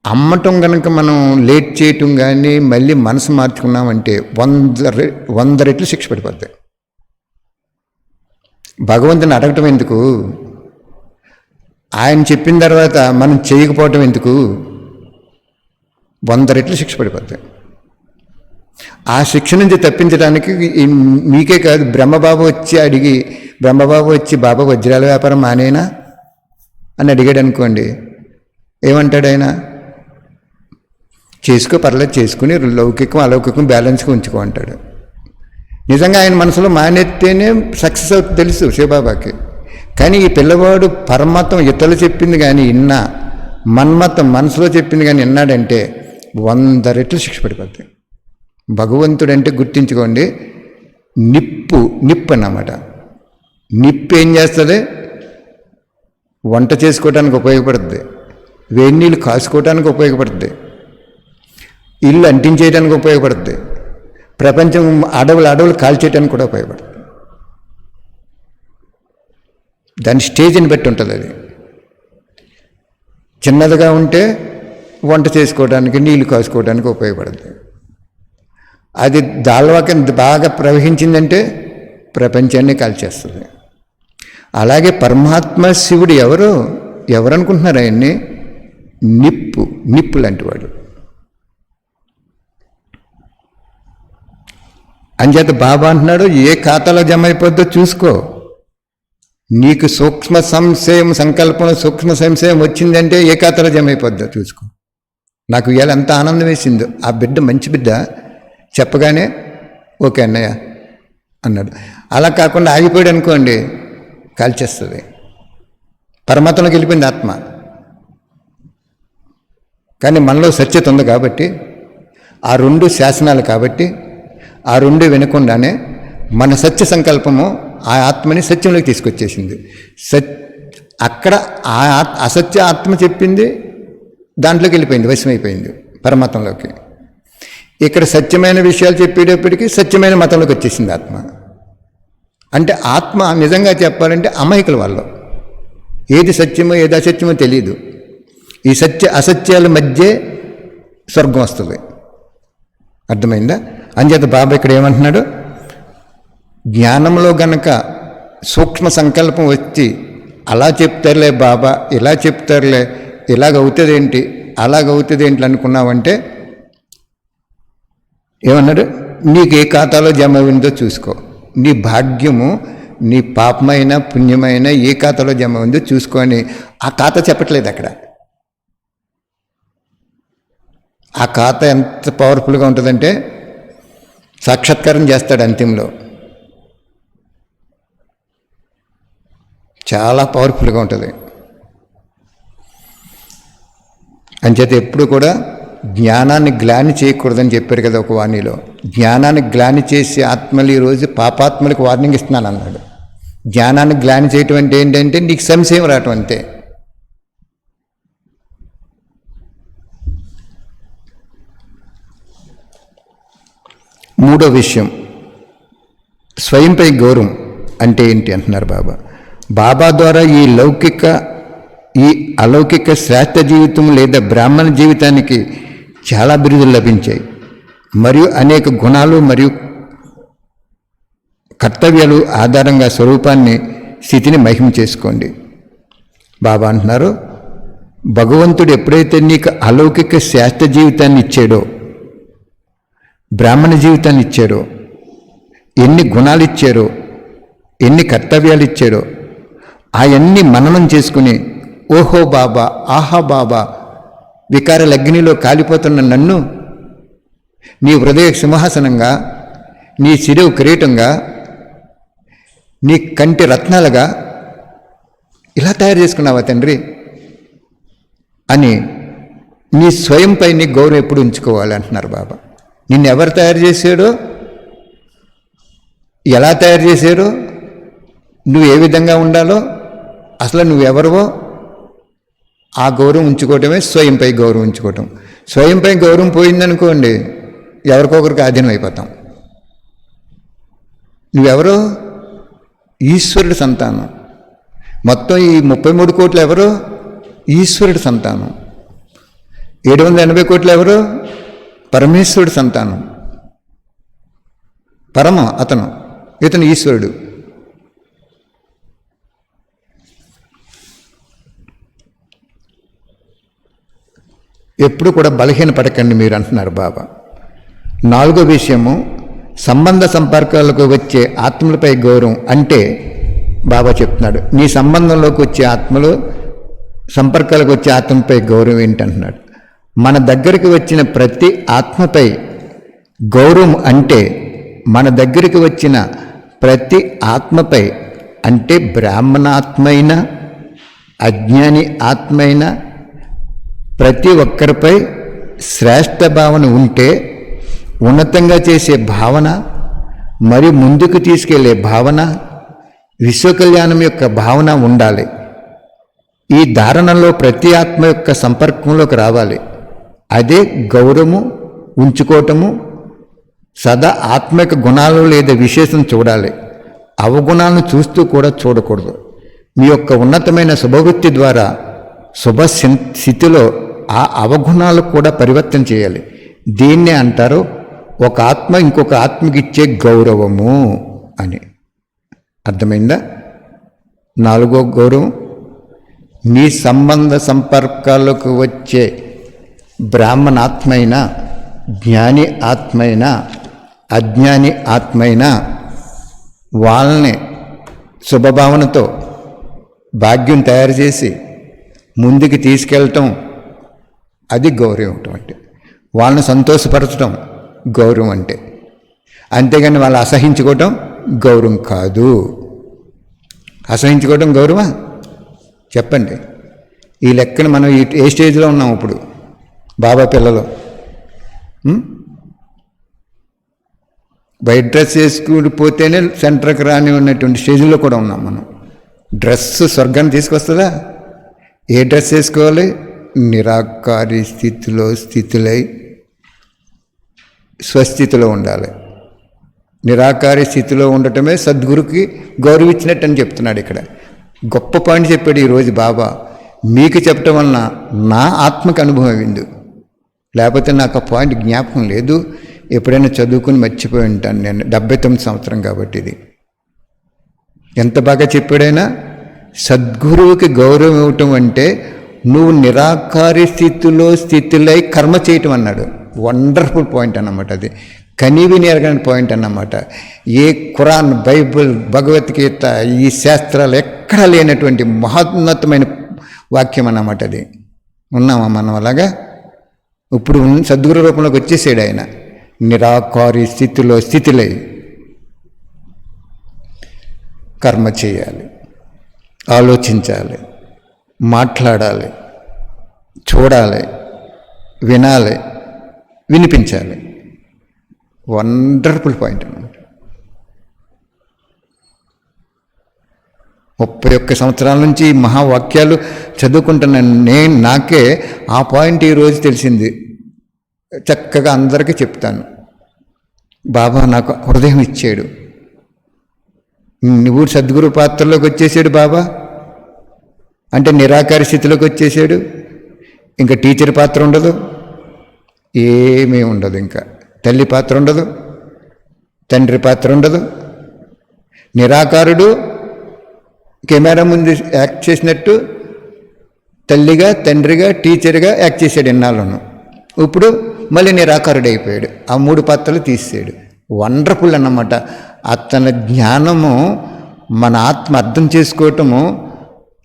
అమ్మటం కనుక మనం లేట్ చేయటం కానీ మళ్ళీ మనసు మార్చుకున్నామంటే 100 రెట్లు శిక్ష పడిపోతాయి. భగవంతుని అడగటం ఎందుకు? ఆయన చెప్పిన తర్వాత మనం చేయకపోవటం ఎందుకు? 100 రెట్లు శిక్ష పడిపోతాయి. ఆ శిక్ష నుంచి తప్పించడానికి మీకే కాదు, బ్రహ్మబాబు వచ్చి బాబా వజ్రాల వ్యాపారం మానేనా అని అడిగాడు అనుకోండి, ఏమంటాడు ఆయన? పర్లేదు చేసుకుని లౌకికం అలౌకికం బ్యాలెన్స్గా ఉంచుకో అంటాడు. నిజంగా ఆయన మనసులో మానేస్తేనే సక్సెస్ అవుతుంది తెలుసు శివబాబాకి. కానీ ఈ పిల్లవాడు పరమాత్మ ఇతరులు చెప్పింది కానీ మన్మత మనసులో చెప్పింది కానీ విన్నాడంటే 100 రెట్లు శిక్ష పడిపోతాయి. భగవంతుడంటే గుర్తించుకోండి, నిప్పు అన్నమాట. నిప్పు ఏం చేస్తుంది? వంట చేసుకోవడానికి ఉపయోగపడుతుంది, వేడి నీళ్ళు కాసుకోవడానికి ఉపయోగపడుతుంది, ఇల్లు అంటించేయడానికి ఉపయోగపడుతుంది, ప్రపంచం అడవులు కాల్చేయడానికి కూడా ఉపయోగపడుతుంది. దాని స్టేజ్ని బట్టి ఉంటుంది. అది చిన్నదిగా ఉంటే వంట చేసుకోవడానికి నీళ్లు కాసుకోవడానికి ఉపయోగపడుతుంది. అది దాల్వాకి బాగా ప్రవహించిందంటే ప్రపంచాన్ని కాల్చేస్తుంది. అలాగే పరమాత్మ శివుడు ఎవరు అనుకుంటున్నారు? ఆయన్ని నిప్పు లాంటి వాడు. అంచేత బాబా అంటున్నాడు, ఏ ఖాతాలో జమ అయిపోద్దో చూసుకో. నీకు సూక్ష్మ సంకల్పం సూక్ష్మ సంశయం వచ్చిందంటే ఏ ఖాతాలో జమ అయిపోద్దో చూసుకో. నాకు ఇవాళ ఎంత ఆనందం వేసిందో. ఆ బిడ్డ మంచి బిడ్డ చెప్పగానే ఓకే అన్నయ్య అన్నాడు. అలా కాకుండా ఆగిపోయాడు అనుకోండి, కాల్చేస్తుంది. పరమాత్మలోకి వెళ్ళిపోయింది ఆత్మ. కానీ మనలో సత్యత ఉంది కాబట్టి, ఆ 2 శాసనాలు కాబట్టి, ఆ 2 వినకుండానే మన సత్య సంకల్పము ఆ ఆత్మని సత్యంలోకి తీసుకొచ్చేసింది. అక్కడ ఆ అసత్య ఆత్మ చెప్పింది దాంట్లోకి వెళ్ళిపోయింది, వశమైపోయింది పరమతంలోకి. ఇక్కడ సత్యమైన విషయాలు చెప్పేటప్పటికీ సత్యమైన మతంలోకి వచ్చేసింది ఆత్మ. అంటే ఆత్మ నిజంగా చెప్పాలంటే అమాయకుల వాళ్ళు, ఏది సత్యమో ఏది అసత్యమో తెలియదు. ఈ అసత్యాల మధ్య స్వర్గం వస్తుంది. అర్థమైందా? అంచేత బాబా ఇక్కడ ఏమంటున్నాడు, జ్ఞానంలో గనక సూక్ష్మ సంకల్పం వచ్చి అలా చెప్తారులే బాబా, ఇలా చెప్తారులే, ఇలాగవుతుందేంటి అలాగవుతుందేంటి అనుకున్నావంటే ఏమన్నాడు, నీకు ఏ ఖాతాలో జమ అయిందో చూసుకో. నీ భాగ్యము, నీ పాపమైన పుణ్యమైన ఏ ఖాతాలో జమ అయిందో చూసుకొని, ఆ ఖాతా చెప్పట్లేదు అక్కడ. ఆ ఖాతా ఎంత పవర్ఫుల్గా ఉంటుందంటే సాక్షాత్కారం చేస్తాడు అంతింలో. చాలా పవర్ఫుల్గా ఉంటుంది. అంచేత ఎప్పుడు కూడా జ్ఞానాన్ని గ్లాని చేయకూడదని చెప్పారు కదా ఒక వాణిలో. జ్ఞానాన్ని గ్లాని చేసే ఆత్మలు ఈరోజు పాపాత్మలకు వార్నింగ్ ఇస్తున్నాను అన్నాడు. జ్ఞానాన్ని గ్లాని చేయటం అంటే ఏంటంటే నీకు సంశయం రావటం అంతే. మూడో విషయం, స్వయంపై గౌరవం అంటే ఏంటి అంటున్నారు బాబా. బాబా ద్వారా ఈ అలౌకిక శాస్త్ర జీవితం లేదా బ్రాహ్మణ జీవితానికి చాలా బిరుదులు లభించాయి. మరియు అనేక గుణాలు మరియు కర్తవ్యాలు ఆధారంగా స్వరూపాన్ని స్థితిని మహిమ చేసుకోండి. బాబా అంటున్నారు, భగవంతుడు ఎప్పుడైతే నీకు అలౌకిక శాస్త్ర జీవితాన్ని ఇచ్చాడో, బ్రాహ్మణ జీవితాన్ని ఇచ్చారో, ఎన్ని గుణాలు ఇచ్చారో, ఎన్ని కర్తవ్యాలు ఇచ్చారో అవన్నీ మననం చేసుకుని, ఓహో బాబా, ఆహా బాబా, వికారాల అగ్నిలో కాలిపోతున్న నన్ను నీ హృదయ సింహాసనంగా, నీ శిరవు కిరీటంగా, నీ కంటి రత్నాలుగా ఇలా తయారు చేసుకున్నావా తండ్రి అని నీ స్వయంపై నీ గౌరవం ఎప్పుడు ఉంచుకోవాలి అంటున్నారు బాబా. నిన్ను ఎవరు తయారు చేశాడో, ఎలా తయారు చేశారో, నువ్వు ఏ విధంగా ఉండాలో, అసలు నువ్వెవరివో ఆ గౌరవం ఉంచుకోవటమే స్వయంపై గౌరవం ఉంచుకోవటం. స్వయంపై గౌరవం పోయిందనుకోండి, ఎవరికొకరికి ఆధీనం అయిపోతాం. నువ్వెవరో ఈశ్వరుడి సంతానం. మొత్తం ఈ 33 కోట్లు ఎవరో ఈశ్వరుడి సంతానం. 780 కోట్లు ఎవరో పరమేశ్వరుడి సంతానం. అతను ఇతను ఈశ్వరుడు. ఎప్పుడు కూడా బలహీన పడకండి మీరు అంటున్నారు బాబా. 4వ విషయము, సంబంధ సంపర్కాలకు వచ్చే ఆత్మలపై గౌరవం అంటే బాబా చెప్తున్నాడు, నీ సంబంధంలోకి వచ్చే ఆత్మలు, సంపర్కాలకు వచ్చే ఆత్మపై గౌరవం ఏంటంటున్నాడు. మన దగ్గరికి వచ్చిన ప్రతి ఆత్మపై గౌరవం అంటే మన దగ్గరికి వచ్చిన ప్రతి ఆత్మపై, అంటే బ్రాహ్మణ ఆత్మైన, అజ్ఞాని ఆత్మైన, ప్రతి ఒక్కరిపై శ్రేష్ఠ భావన ఉంటే ఉన్నతంగా చేసే భావన, మరి ముందుకు తీసుకెళ్లే భావన, విశ్వకళ్యాణం యొక్క భావన ఉండాలి. ఈ ధారణలో ప్రతి ఆత్మ యొక్క సంపర్కంలోకి రావాలి. అదే గౌరవము ఉంచుకోవటము. సదా ఆత్మ యొక్క గుణాలు లేదా విశేషం చూడాలి. అవగుణాలను చూస్తూ కూడా చూడకూడదు. మీ యొక్క ఉన్నతమైన శుభవృత్తి ద్వారా శుభ స్థితిలో ఆ అవగుణాలు కూడా పరివర్తన చేయాలి. దీన్నే అంటారు ఒక ఆత్మ ఇంకొక ఆత్మకి ఇచ్చే గౌరవము అని. అర్థమైందా? 4వ గౌరవం, మీ సంబంధ సంపర్కాలకు వచ్చే బ్రాహ్మణాత్మ అయినా, జ్ఞాని ఆత్మ అయినా, అజ్ఞాని ఆత్మ అయినా వాళ్ళని శుభభావనతో భాగ్యం తయారు చేసి ముందుకు తీసుకెళ్ళటం అది గౌరవం అంటే. వాళ్ళని సంతోషపరచడం గౌరవం అంటే. అంతేగాని వాళ్ళు అసహించుకోవటం గౌరవం కాదు. అసహించుకోవటం గౌరవా? చెప్పండి. ఈ లెక్కన మనం ఏ స్టేజ్లో ఉన్నాం ఇప్పుడు? బాబా పిల్లలు బయట డ్రెస్ వేసుకుని పోతేనే సెంటర్కి రాని ఉన్నటువంటి స్టేజ్లో కూడా ఉన్నాం మనం. డ్రెస్ స్వర్గాన్ని తీసుకొస్తుందా? ఏ డ్రెస్ వేసుకోవాలి? నిరాకారి స్థితిలై స్వస్థితిలో ఉండాలి. నిరాకారి స్థితిలో ఉండటమే సద్గురుకి గౌరవించినట్టు అని చెప్తున్నాడు ఇక్కడ. గొప్ప పాయింట్ చెప్పాడు ఈరోజు బాబా. మీకు చెప్పటం వలన నా ఆత్మకు అనుభవం అయింది. లేకపోతే నాకు ఆ పాయింట్ జ్ఞాపకం లేదు. ఎప్పుడైనా చదువుకుని మర్చిపోయి ఉంటాను నేను. 79 సంవత్సరం కాబట్టి ఇది. ఎంత బాగా చెప్పాడైనా. సద్గురువుకి గౌరవం ఇవ్వటం అంటే నువ్వు నిరాకారి స్థితిలై కర్మ చేయటం అన్నాడు. వండర్ఫుల్ పాయింట్ అన్నమాట. అది కనీవిని ఎరగని పాయింట్ అన్నమాట. ఏ ఖురాన్, బైబిల్, భగవద్గీత, ఈ శాస్త్రాలు ఎక్కడా లేనటువంటి మహోన్నతమైన వాక్యం అన్నమాట. అది ఉన్నామా మనం అలాగా? ఇప్పుడు సద్గురు రూపంలోకి వచ్చేసాడు ఆయన. నిరాకారి స్థితిలై కర్మ చేయాలి, ఆలోచించాలి, మాట్లాడాలి, చూడాలి, వినాలి, వినిపించాలి. వండర్ఫుల్ పాయింట్ అన్నమాట. 31 సంవత్సరాల నుంచి ఈ మహావాక్యాలు చదువుకుంటున్నాను నేను. నాకే ఆ పాయింట్ ఈరోజు తెలిసింది. చక్కగా అందరికీ చెప్తాను. బాబా నాకు హృదయం ఇచ్చాడు. నువ్వు సద్గురు పాత్రలోకి వచ్చేసాడు బాబా అంటే నిరాకార స్థితిలోకి వచ్చేసాడు. ఇంకా టీచర్ పాత్ర ఉండదు, ఏమీ ఉండదు. ఇంకా తల్లి పాత్ర ఉండదు, తండ్రి పాత్ర ఉండదు. నిరాకారుడు కెమెరా ముందు యాక్ట్ చేసినట్టు తల్లిగా, తండ్రిగా, టీచర్గా యాక్ట్ చేశాడు ఎన్నాళ్ళను. ఇప్పుడు మళ్ళీ నిరాకారుడు అయిపోయాడు. ఆ 3 పాత్రలు తీసాడు. వండర్ఫుల్ అన్నమాట. అతని జ్ఞానము మన ఆత్మ అర్థం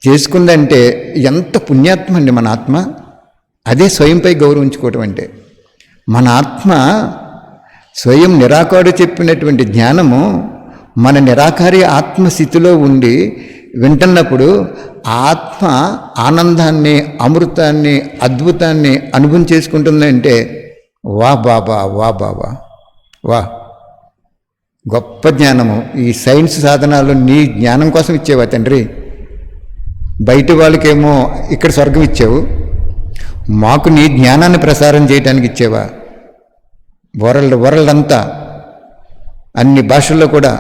చేసుకుందంటే ఎంత పుణ్యాత్మ అండి మన ఆత్మ. అదే స్వయంపై గౌరవించుకోవటం అంటే. మన ఆత్మ స్వయం నిరాకారుడు చెప్పినటువంటి జ్ఞానము మన నిరాకారి ఆత్మస్థితిలో ఉండి వింటున్నప్పుడు ఆత్మ ఆనందాన్ని, అమృతాన్ని, అద్భుతాన్ని అనుభవం చేసుకుంటుందంటే వా బాబా, వా బాబా, వా. గొప్ప జ్ఞానము. ఈ సైన్స్ సాధనాలు నీ జ్ఞానం కోసం ఇచ్చేవా తండ్రి? బయట వాళ్ళకేమో ఇక్కడ స్వర్గం ఇచ్చావు, మాకు నీ జ్ఞానాన్ని ప్రసారం చేయడానికి ఇచ్చేవా? వరల్డ్ అంతా అన్ని భాషల్లో కూడా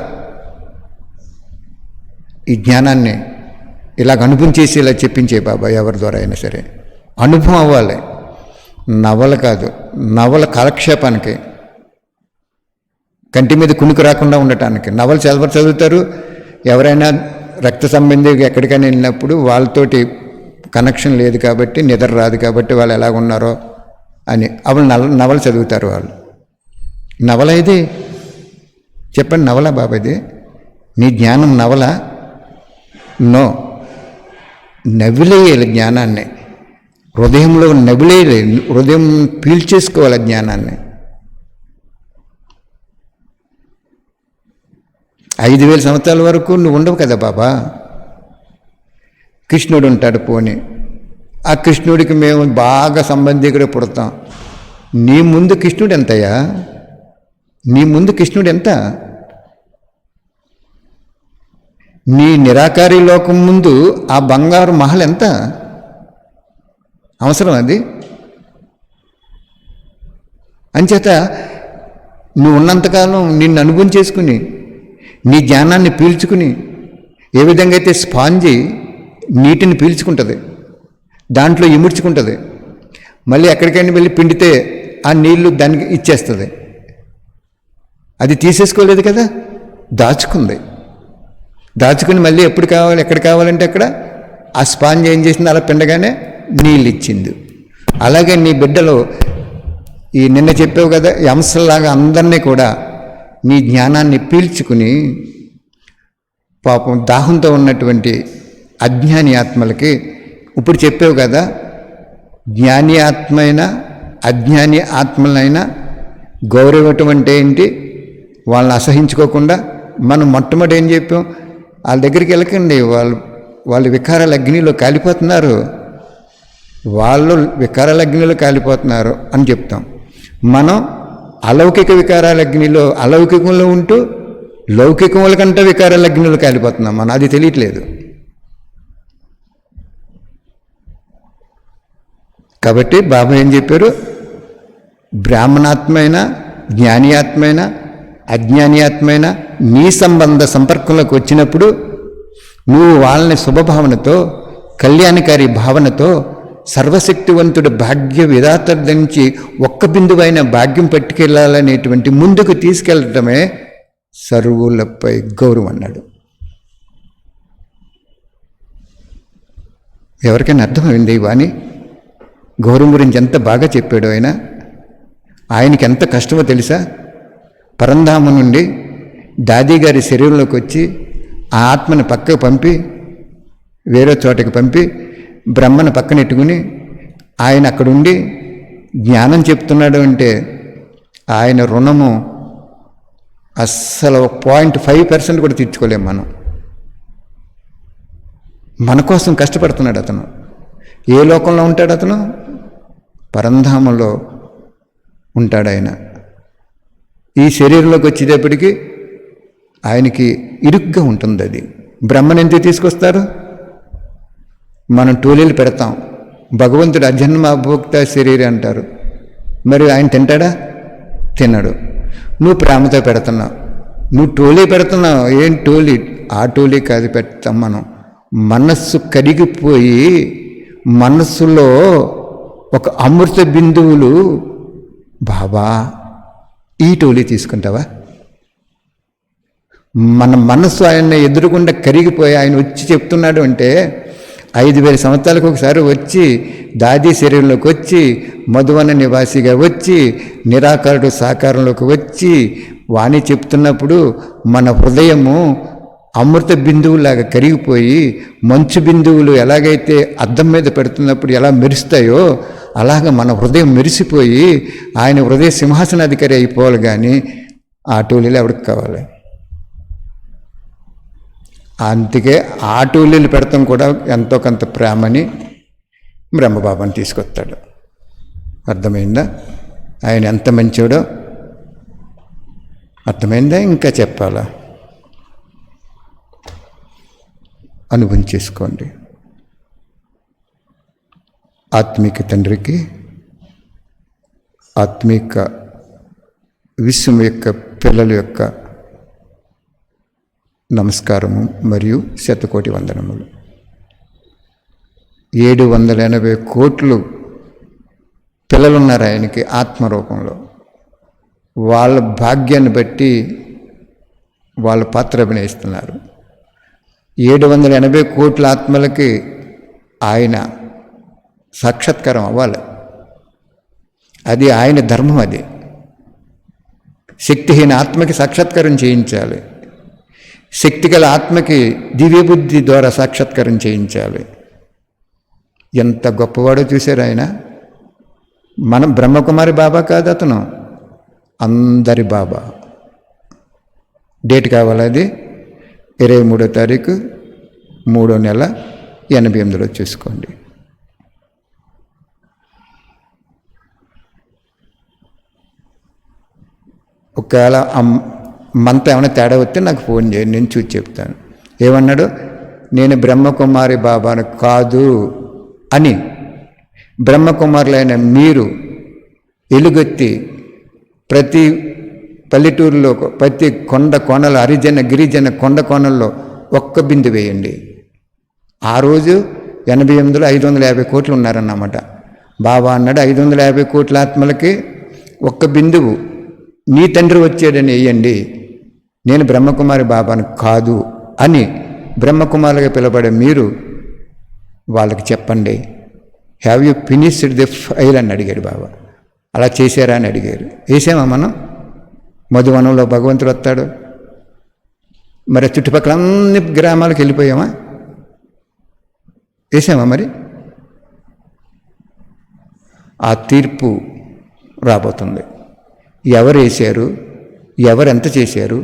ఈ జ్ఞానాన్ని ఇలాగ అనుభవం చేసి ఇలా చెప్పించే బాబా. ఎవరి ద్వారా అయినా సరే అనుభవం అవ్వాలి. నవల కాదు, నవల కాలక్షేపానికి, కంటి మీద కునుకు రాకుండా ఉండటానికి. నవలు చదువుతారు. ఎవరైనా రక్త సంబంధి ఎక్కడికైనా వెళ్ళినప్పుడు వాళ్ళతోటి కనెక్షన్ లేదు కాబట్టి, నిద్ర రాదు కాబట్టి వాళ్ళు ఎలాగున్నారో అని అప్పుడు నవలు చదువుతారు వాళ్ళు. నవల ఇది? చెప్పండి, నవల బాబా ఇది? నీ జ్ఞానం నవల? నో. నవిలేయాలి జ్ఞానాన్ని. హృదయంలో నవిలేయాలి. హృదయం పీల్చేసుకోవాలి జ్ఞానాన్ని. 5000 సంవత్సరాల వరకు నువ్వు ఉండవు కదా బాబా. కృష్ణుడు ఉంటాడు పోని, ఆ కృష్ణుడికి మేము బాగా సంబంధికుడు పుడతాం. నీ ముందు కృష్ణుడు ఎంతయ్యా? నీ ముందు కృష్ణుడు ఎంత? నీ నిరాకారి లోకం ముందు ఆ బంగారు మహల్ ఎంత అవసరం? అది అంచేత నువ్వు ఉన్నంతకాలం నిన్ను అనుభవం చేసుకుని నీ జ్ఞానాన్ని పీల్చుకుని, ఏ విధంగా అయితే స్పాంజి నీటిని పీల్చుకుంటుంది, దాంట్లో ఇముడ్చుకుంటుంది, మళ్ళీ ఎక్కడికైనా వెళ్ళి పిండితే ఆ నీళ్లు దానికి ఇచ్చేస్తుంది. అది తీసేసుకోలేదు కదా, దాచుకుంది. దాచుకుని మళ్ళీ ఎప్పుడు కావాలి, ఎక్కడ కావాలంటే అక్కడ ఆ స్పాంజ్ ఏం చేసింది, అలా పిండగానే నీళ్ళు ఇచ్చింది. అలాగే నీ బిడ్డలో ఈ నిన్న చెప్పావు కదా, ఈ అంశంలాగా అందరినీ కూడా నీ జ్ఞానాన్ని పీల్చుకుని పాపం దాహంతో ఉన్నటువంటి అజ్ఞాని ఆత్మలకి ఇప్పుడు చెప్పావు కదా, జ్ఞాని ఆత్మైనా అజ్ఞాని ఆత్మలైనా గౌరవం అంటే ఏంటి, వాళ్ళని అసహించుకోకుండా మనం మొట్టమొదటి ఏం చెప్పాం, వాళ్ళ దగ్గరికి వెళ్ళకండి, వాళ్ళు వికారాల అగ్నిలో కాలిపోతున్నారు, వాళ్ళు వికారాల అగ్నిలో కాలిపోతున్నారు అని చెప్తాం. మనం అలౌకిక వికారాల అగ్నిలో, అలౌకికంలో ఉంటూ లౌకికముల కంటే వికారాల అగ్నిలో కాలిపోతున్నాం మనం, అది తెలియట్లేదు. కాబట్టి బాబా ఏం చెప్పారు, బ్రాహ్మణాత్మైనా జ్ఞాని ఆత్మైనా అజ్ఞాని ఆత్మైనా నీ సంపర్కంలోకి వచ్చినప్పుడు నువ్వు వాళ్ళని శుభభావనతో, కళ్యాణకారి భావనతో, సర్వశక్తివంతుడు భాగ్య విధాత నుంచి ఒక్క బిందువైన భాగ్యం పట్టుకెళ్ళాలనేటువంటి ముందుకు తీసుకెళ్ళటమే సర్వులపై గౌరవం అన్నాడు. ఎవరికైనా అర్థమైంది వాణి? గౌరవం గురించి ఎంత బాగా చెప్పాడు ఆయన. ఆయనకి ఎంత కష్టమో తెలుసా? పరంధామ నుండి దాది గారి శరీరంలోకి వచ్చి ఆ ఆత్మని పక్కకు పంపి వేరే చోటకి పంపి బ్రహ్మను పక్కనెట్టుకుని ఆయన అక్కడుండి జ్ఞానం చెప్తున్నాడు అంటే ఆయన రుణము అస్సలు 0.5% కూడా తీర్చుకోలేము మనం. మన కోసం కష్టపడుతున్నాడు అతను. ఏ లోకంలో ఉంటాడు అతను? పరంధామంలో ఉంటాడు ఆయన. ఈ శరీరంలోకి వచ్చేటప్పటికి ఆయనకి ఇరుగ్గా ఉంటుంది. అది బ్రహ్మను ఎందుకు తీసుకొస్తారు? మనం టోలీలు పెడతాం. భగవంతుడు అజన్మ అభోక్త శరీరం అంటారు. మరి ఆయన తింటాడా? తినడు. నువ్వు ప్రేమతో పెడుతున్నావు, నువ్వు టోలీ పెడుతున్నావు. ఏం టోలీ? ఆ టోలీ కాదు పెడతాం మనం. మనస్సు కరిగిపోయి మనస్సులో ఒక అమృత బిందువులు, బాబా ఈ టోలీ తీసుకుంటావా? మన మనస్సు ఆయన ఎదురుకుండా కరిగిపోయి ఆయన వచ్చి చెప్తున్నాడు అంటే 5,000 సంవత్సరాలకు ఒకసారి వచ్చి దాది శరీరంలోకి వచ్చి మధువన నివాసిగా వచ్చి నిరాకారుడు సాకారంలోకి వచ్చి వాణి చెప్తున్నప్పుడు మన హృదయము అమృత బిందువులాగా కరిగిపోయి మంచు బిందువులు ఎలాగైతే అద్దం మీద పెడుతున్నప్పుడు ఎలా మెరుస్తాయో అలాగ మన హృదయం మెరిసిపోయి ఆయన హృదయ సింహాసనాధికారి అయిపోవాలి. కానీ ఆ టోలీలు ఎవరికి కావాలి? అందుకే ఆ టోలీలు పెడతాం కూడా ఎంతో కొంత ప్రేమని బ్రహ్మబాబాని తీసుకొస్తాడు. అర్థమైందా? ఆయన ఎంత మంచోడో అర్థమైందా? ఇంకా చెప్పాలా? అనుభవం చేసుకోండి. ఆత్మిక తండ్రికి, ఆత్మిక విశ్వం యొక్క పిల్లల యొక్క నమస్కారము మరియు శతకోటి వందనములు. 780 కోట్లు పిల్లలున్నారు ఆయనకి ఆత్మరూపంలో. వాళ్ళ భాగ్యాన్ని బట్టి వాళ్ళ పాత్ర అభినయిస్తున్నారు. 780 కోట్ల ఆత్మలకి ఆయన సాక్షాత్కారం అవ్వాలి. అది ఆయన ధర్మం. అది శక్తిహీన ఆత్మకి సాక్షాత్కారం చేయించాలి. శక్తిగల ఆత్మకి దివ్యబుద్ధి ద్వారా సాక్షాత్కారం చేయించాలి. ఎంత గొప్పవాడో చూశారు ఆయన. మనం బ్రహ్మకుమారి బాబా కాదు, అతను అందరి బాబా. డేట్ కావాలి, అది 23వ తారీఖు 3వ నెల 88లో చూసుకోండి. ఒకవేళ ఆ మంత ఏమైనా తేడా వస్తే నాకు ఫోన్ చేయండి, నేను చూసి చెప్తాను. ఏమన్నాడు? నేను బ్రహ్మకుమారి బాబాను కాదు అని బ్రహ్మకుమారులైన మీరు ఎలుగెత్తి ప్రతి పల్లెటూరులో, ప్రతి కోనలు, హరిజన గిరిజన కోనల్లో ఒక్క బిందు వేయండి. ఆ రోజు 88లో 550 కోట్లు ఉన్నారన్నమాట. బాబా అన్నాడు 550 కోట్ల ఆత్మలకి ఒక్క బిందువు నీ తండ్రి వచ్చాడని వేయండి, నేను బ్రహ్మకుమారి బాబాను కాదు అని బ్రహ్మకుమారులుగా పిలబడే మీరు వాళ్ళకి చెప్పండి. Have you finished the file అని అడిగాడు బాబా. అలా చేశారా అని అడిగారు. వేసామా మనం? మధువనంలో భగవంతుడు వస్తాడు, మరి చుట్టుపక్కల అన్ని గ్రామాలకు వెళ్ళిపోయామా? వేసామా? మరి ఆ తీర్పు రాబోతుంది. ఎవరు వేశారు, ఎవరు ఎంత చేశారు,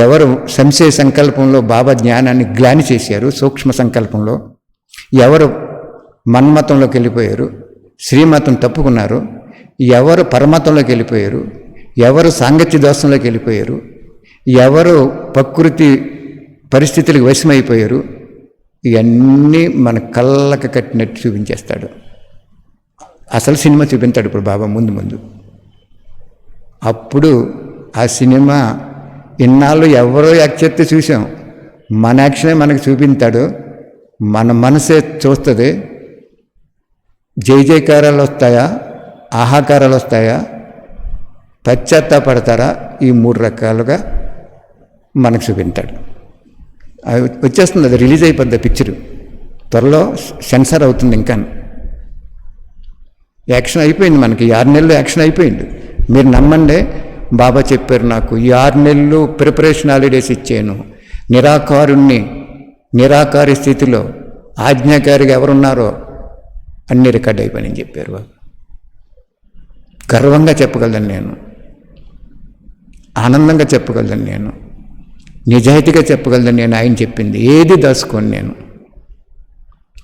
ఎవరు సంశయ సంకల్పంలో బాబా జ్ఞానాన్ని గ్లాని చేశారు, సూక్ష్మ సంకల్పంలో ఎవరు మన్మతంలోకి వెళ్ళిపోయారు, శ్రీమతం తప్పుకున్నారు, ఎవరు పరమతంలోకి వెళ్ళిపోయారు, ఎవరు సాంగత్య దోషంలోకి వెళ్ళిపోయారు, ఎవరు ప్రకృతి పరిస్థితులకు వశమైపోయారు, ఇవన్నీ మన కళ్ళకు కట్టినట్టు చూపించేస్తాడు. అసలు సినిమా చూపించాడు ఇప్పుడు బాబా ముందు. అప్పుడు ఆ సినిమా ఇన్నాళ్ళు ఎవరో యాక్ట్ చేస్తే చూసాం, మన యాక్షనే మనకు చూపించాడు. మన మనసే చూస్తుంది. జై జయకారాలు వస్తాయా, ఆహాకారాలు వస్తాయా, పశ్చాత్తాపడతారా, ఈ 3 రకాలుగా మనకు చూపించాడు. అది వచ్చేస్తుంది, అది రిలీజ్ అయిపోద్ది పిక్చరు. త్వరలో సెన్సార్ అవుతుంది. ఇంకా యాక్షన్ అయిపోయింది, మనకి 6 నెలలు యాక్షన్ అయిపోయింది. మీరు నమ్మండి, బాబా చెప్పారు నాకు, ఈ 6 నెలలు ప్రిపరేషన్ హాలిడేస్ ఇచ్చాను. నిరాకారి స్థితిలో ఆజ్ఞాకారిగా ఎవరున్నారో అన్ని రికార్డ్ అయిపోయినాయని చెప్పారు బాబా. గర్వంగా చెప్పగలను నేను, ఆనందంగా చెప్పగలను నేను, నిజాయితీగా చెప్పగలను నేను. ఆయన చెప్పింది ఏది దాచుకోను నేను.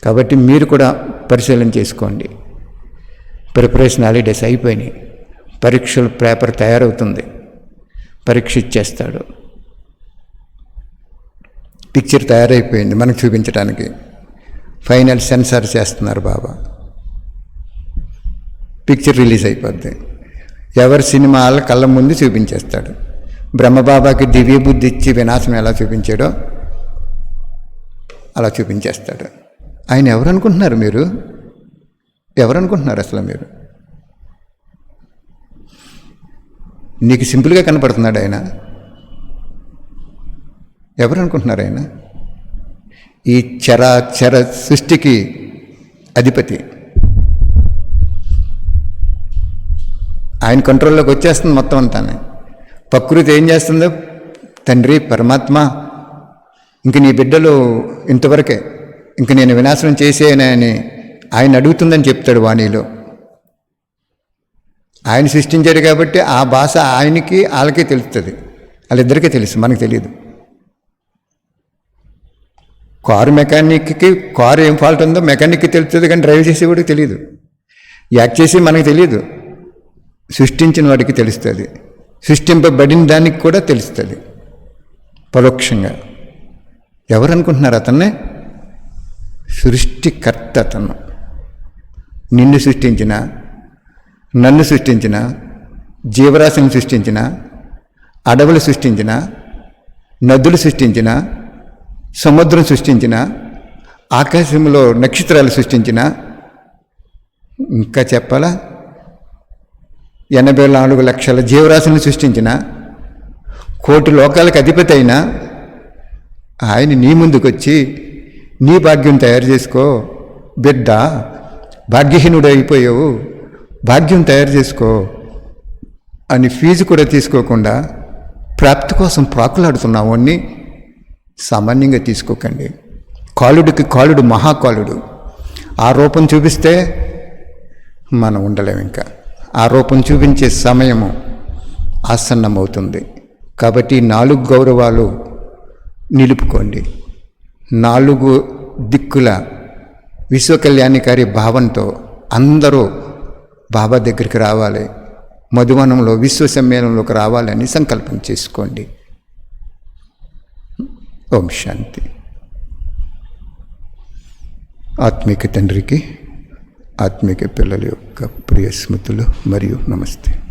కాబట్టి మీరు కూడా పరిశీలన చేసుకోండి. ప్రిపరేషన్ హాలిడేస్ అయిపోయినాయి, పరీక్షల పేపర్ తయారవుతుంది, పరీక్ష ఇచ్చేస్తాడు. పిక్చర్ తయారైపోయింది మనకు చూపించడానికి. ఫైనల్ సెన్సార్ చేస్తున్నారు బాబా. పిక్చర్ రిలీజ్ అయిపోద్ది. ఎవరి సినిమాల కళ్ళ ముందు చూపించేస్తాడు. బ్రహ్మబాబాకి దివ్య బుద్ధి ఇచ్చి వినాశం ఎలా చూపించాడో అలా చూపించేస్తాడు. ఆయన ఎవరు అనుకుంటున్నారు మీరు? ఎవరనుకుంటున్నారు అసలు మీరు? నీకు సింపుల్గా కనపడుతున్నాడు ఆయన. ఎవరు అనుకుంటున్నారు ఆయన? ఈ చరాచర సృష్టికి అధిపతి. ఆయన కంట్రోల్లోకి వచ్చేస్తుంది మొత్తం అంతానే. ప్రకృతి ఏం చేస్తుందో, తండ్రి పరమాత్మ ఇంక నీ బిడ్డలు ఇంతవరకే, ఇంక నేను వినాశనం చేసేనని ఆయన అడుగుతుందని చెప్తాడు వాణిలో. ఆయన సృష్టించాడు కాబట్టి ఆ భాష ఆయనకి వాళ్ళకి తెలుస్తుంది, వాళ్ళిద్దరికీ తెలుసు, మనకు తెలియదు. కారు మెకానిక్కి కారు ఏం ఫాల్ట్ ఉందో మెకానిక్కి తెలుస్తుంది, కానీ డ్రైవ్ చేసేవాడికి తెలియదు. యాక్ట్ చేసి మనకు తెలియదు, సృష్టించిన వాడికి తెలుస్తుంది. సృష్టింపబడిన దానికి కూడా తెలుస్తుంది పరోక్షంగా. ఎవరు అనుకుంటున్నారు అతన్నే? సృష్టికర్త అతను. నిన్ను సృష్టించిన, నన్ను సృష్టించిన, జీవరాశిని సృష్టించిన, అడవులు సృష్టించిన, నదులు సృష్టించిన, సముద్రం సృష్టించిన, ఆకాశంలో నక్షత్రాలు సృష్టించిన, ఇంకా చెప్పాలా 84 లక్షల జీవరాశిని సృష్టించిన, కోటి లోకాలకు అధిపతి అయిన ఆయన నీ ముందుకు వచ్చి నీ భాగ్యం తయారు చేసుకో బిడ్డ, భాగ్యహీనుడు అయిపోయావు, భాగ్యం తయారు చేసుకో అని ఫీజు కూడా తీసుకోకుండా ప్రాప్తి కోసం ప్రాకులాడుతున్నావు అని సామాన్యంగా తీసుకోకండి. కాలుడికి కాలుడు మహాకాలుడు. ఆ రూపం చూపిస్తే మనం ఉండలేము. ఇంకా ఆ రూపం చూపించే సమయము ఆసన్నమవుతుంది. కాబట్టి 4 గౌరవాలు నిలుపుకోండి. 4 దిక్కుల విశ్వకళ్యాణికారి భావంతో అందరూ బాబా దగ్గరికి రావాలి. మధువనంలో విశ్వ సమ్మేళనంలోకి రావాలని సంకల్పం చేసుకోండి. ఓం శాంతి. ఆత్మిక తండ్రికి ఆత్మిక పిల్లల యొక్క ప్రియ స్మృతులు మరియు నమస్తే.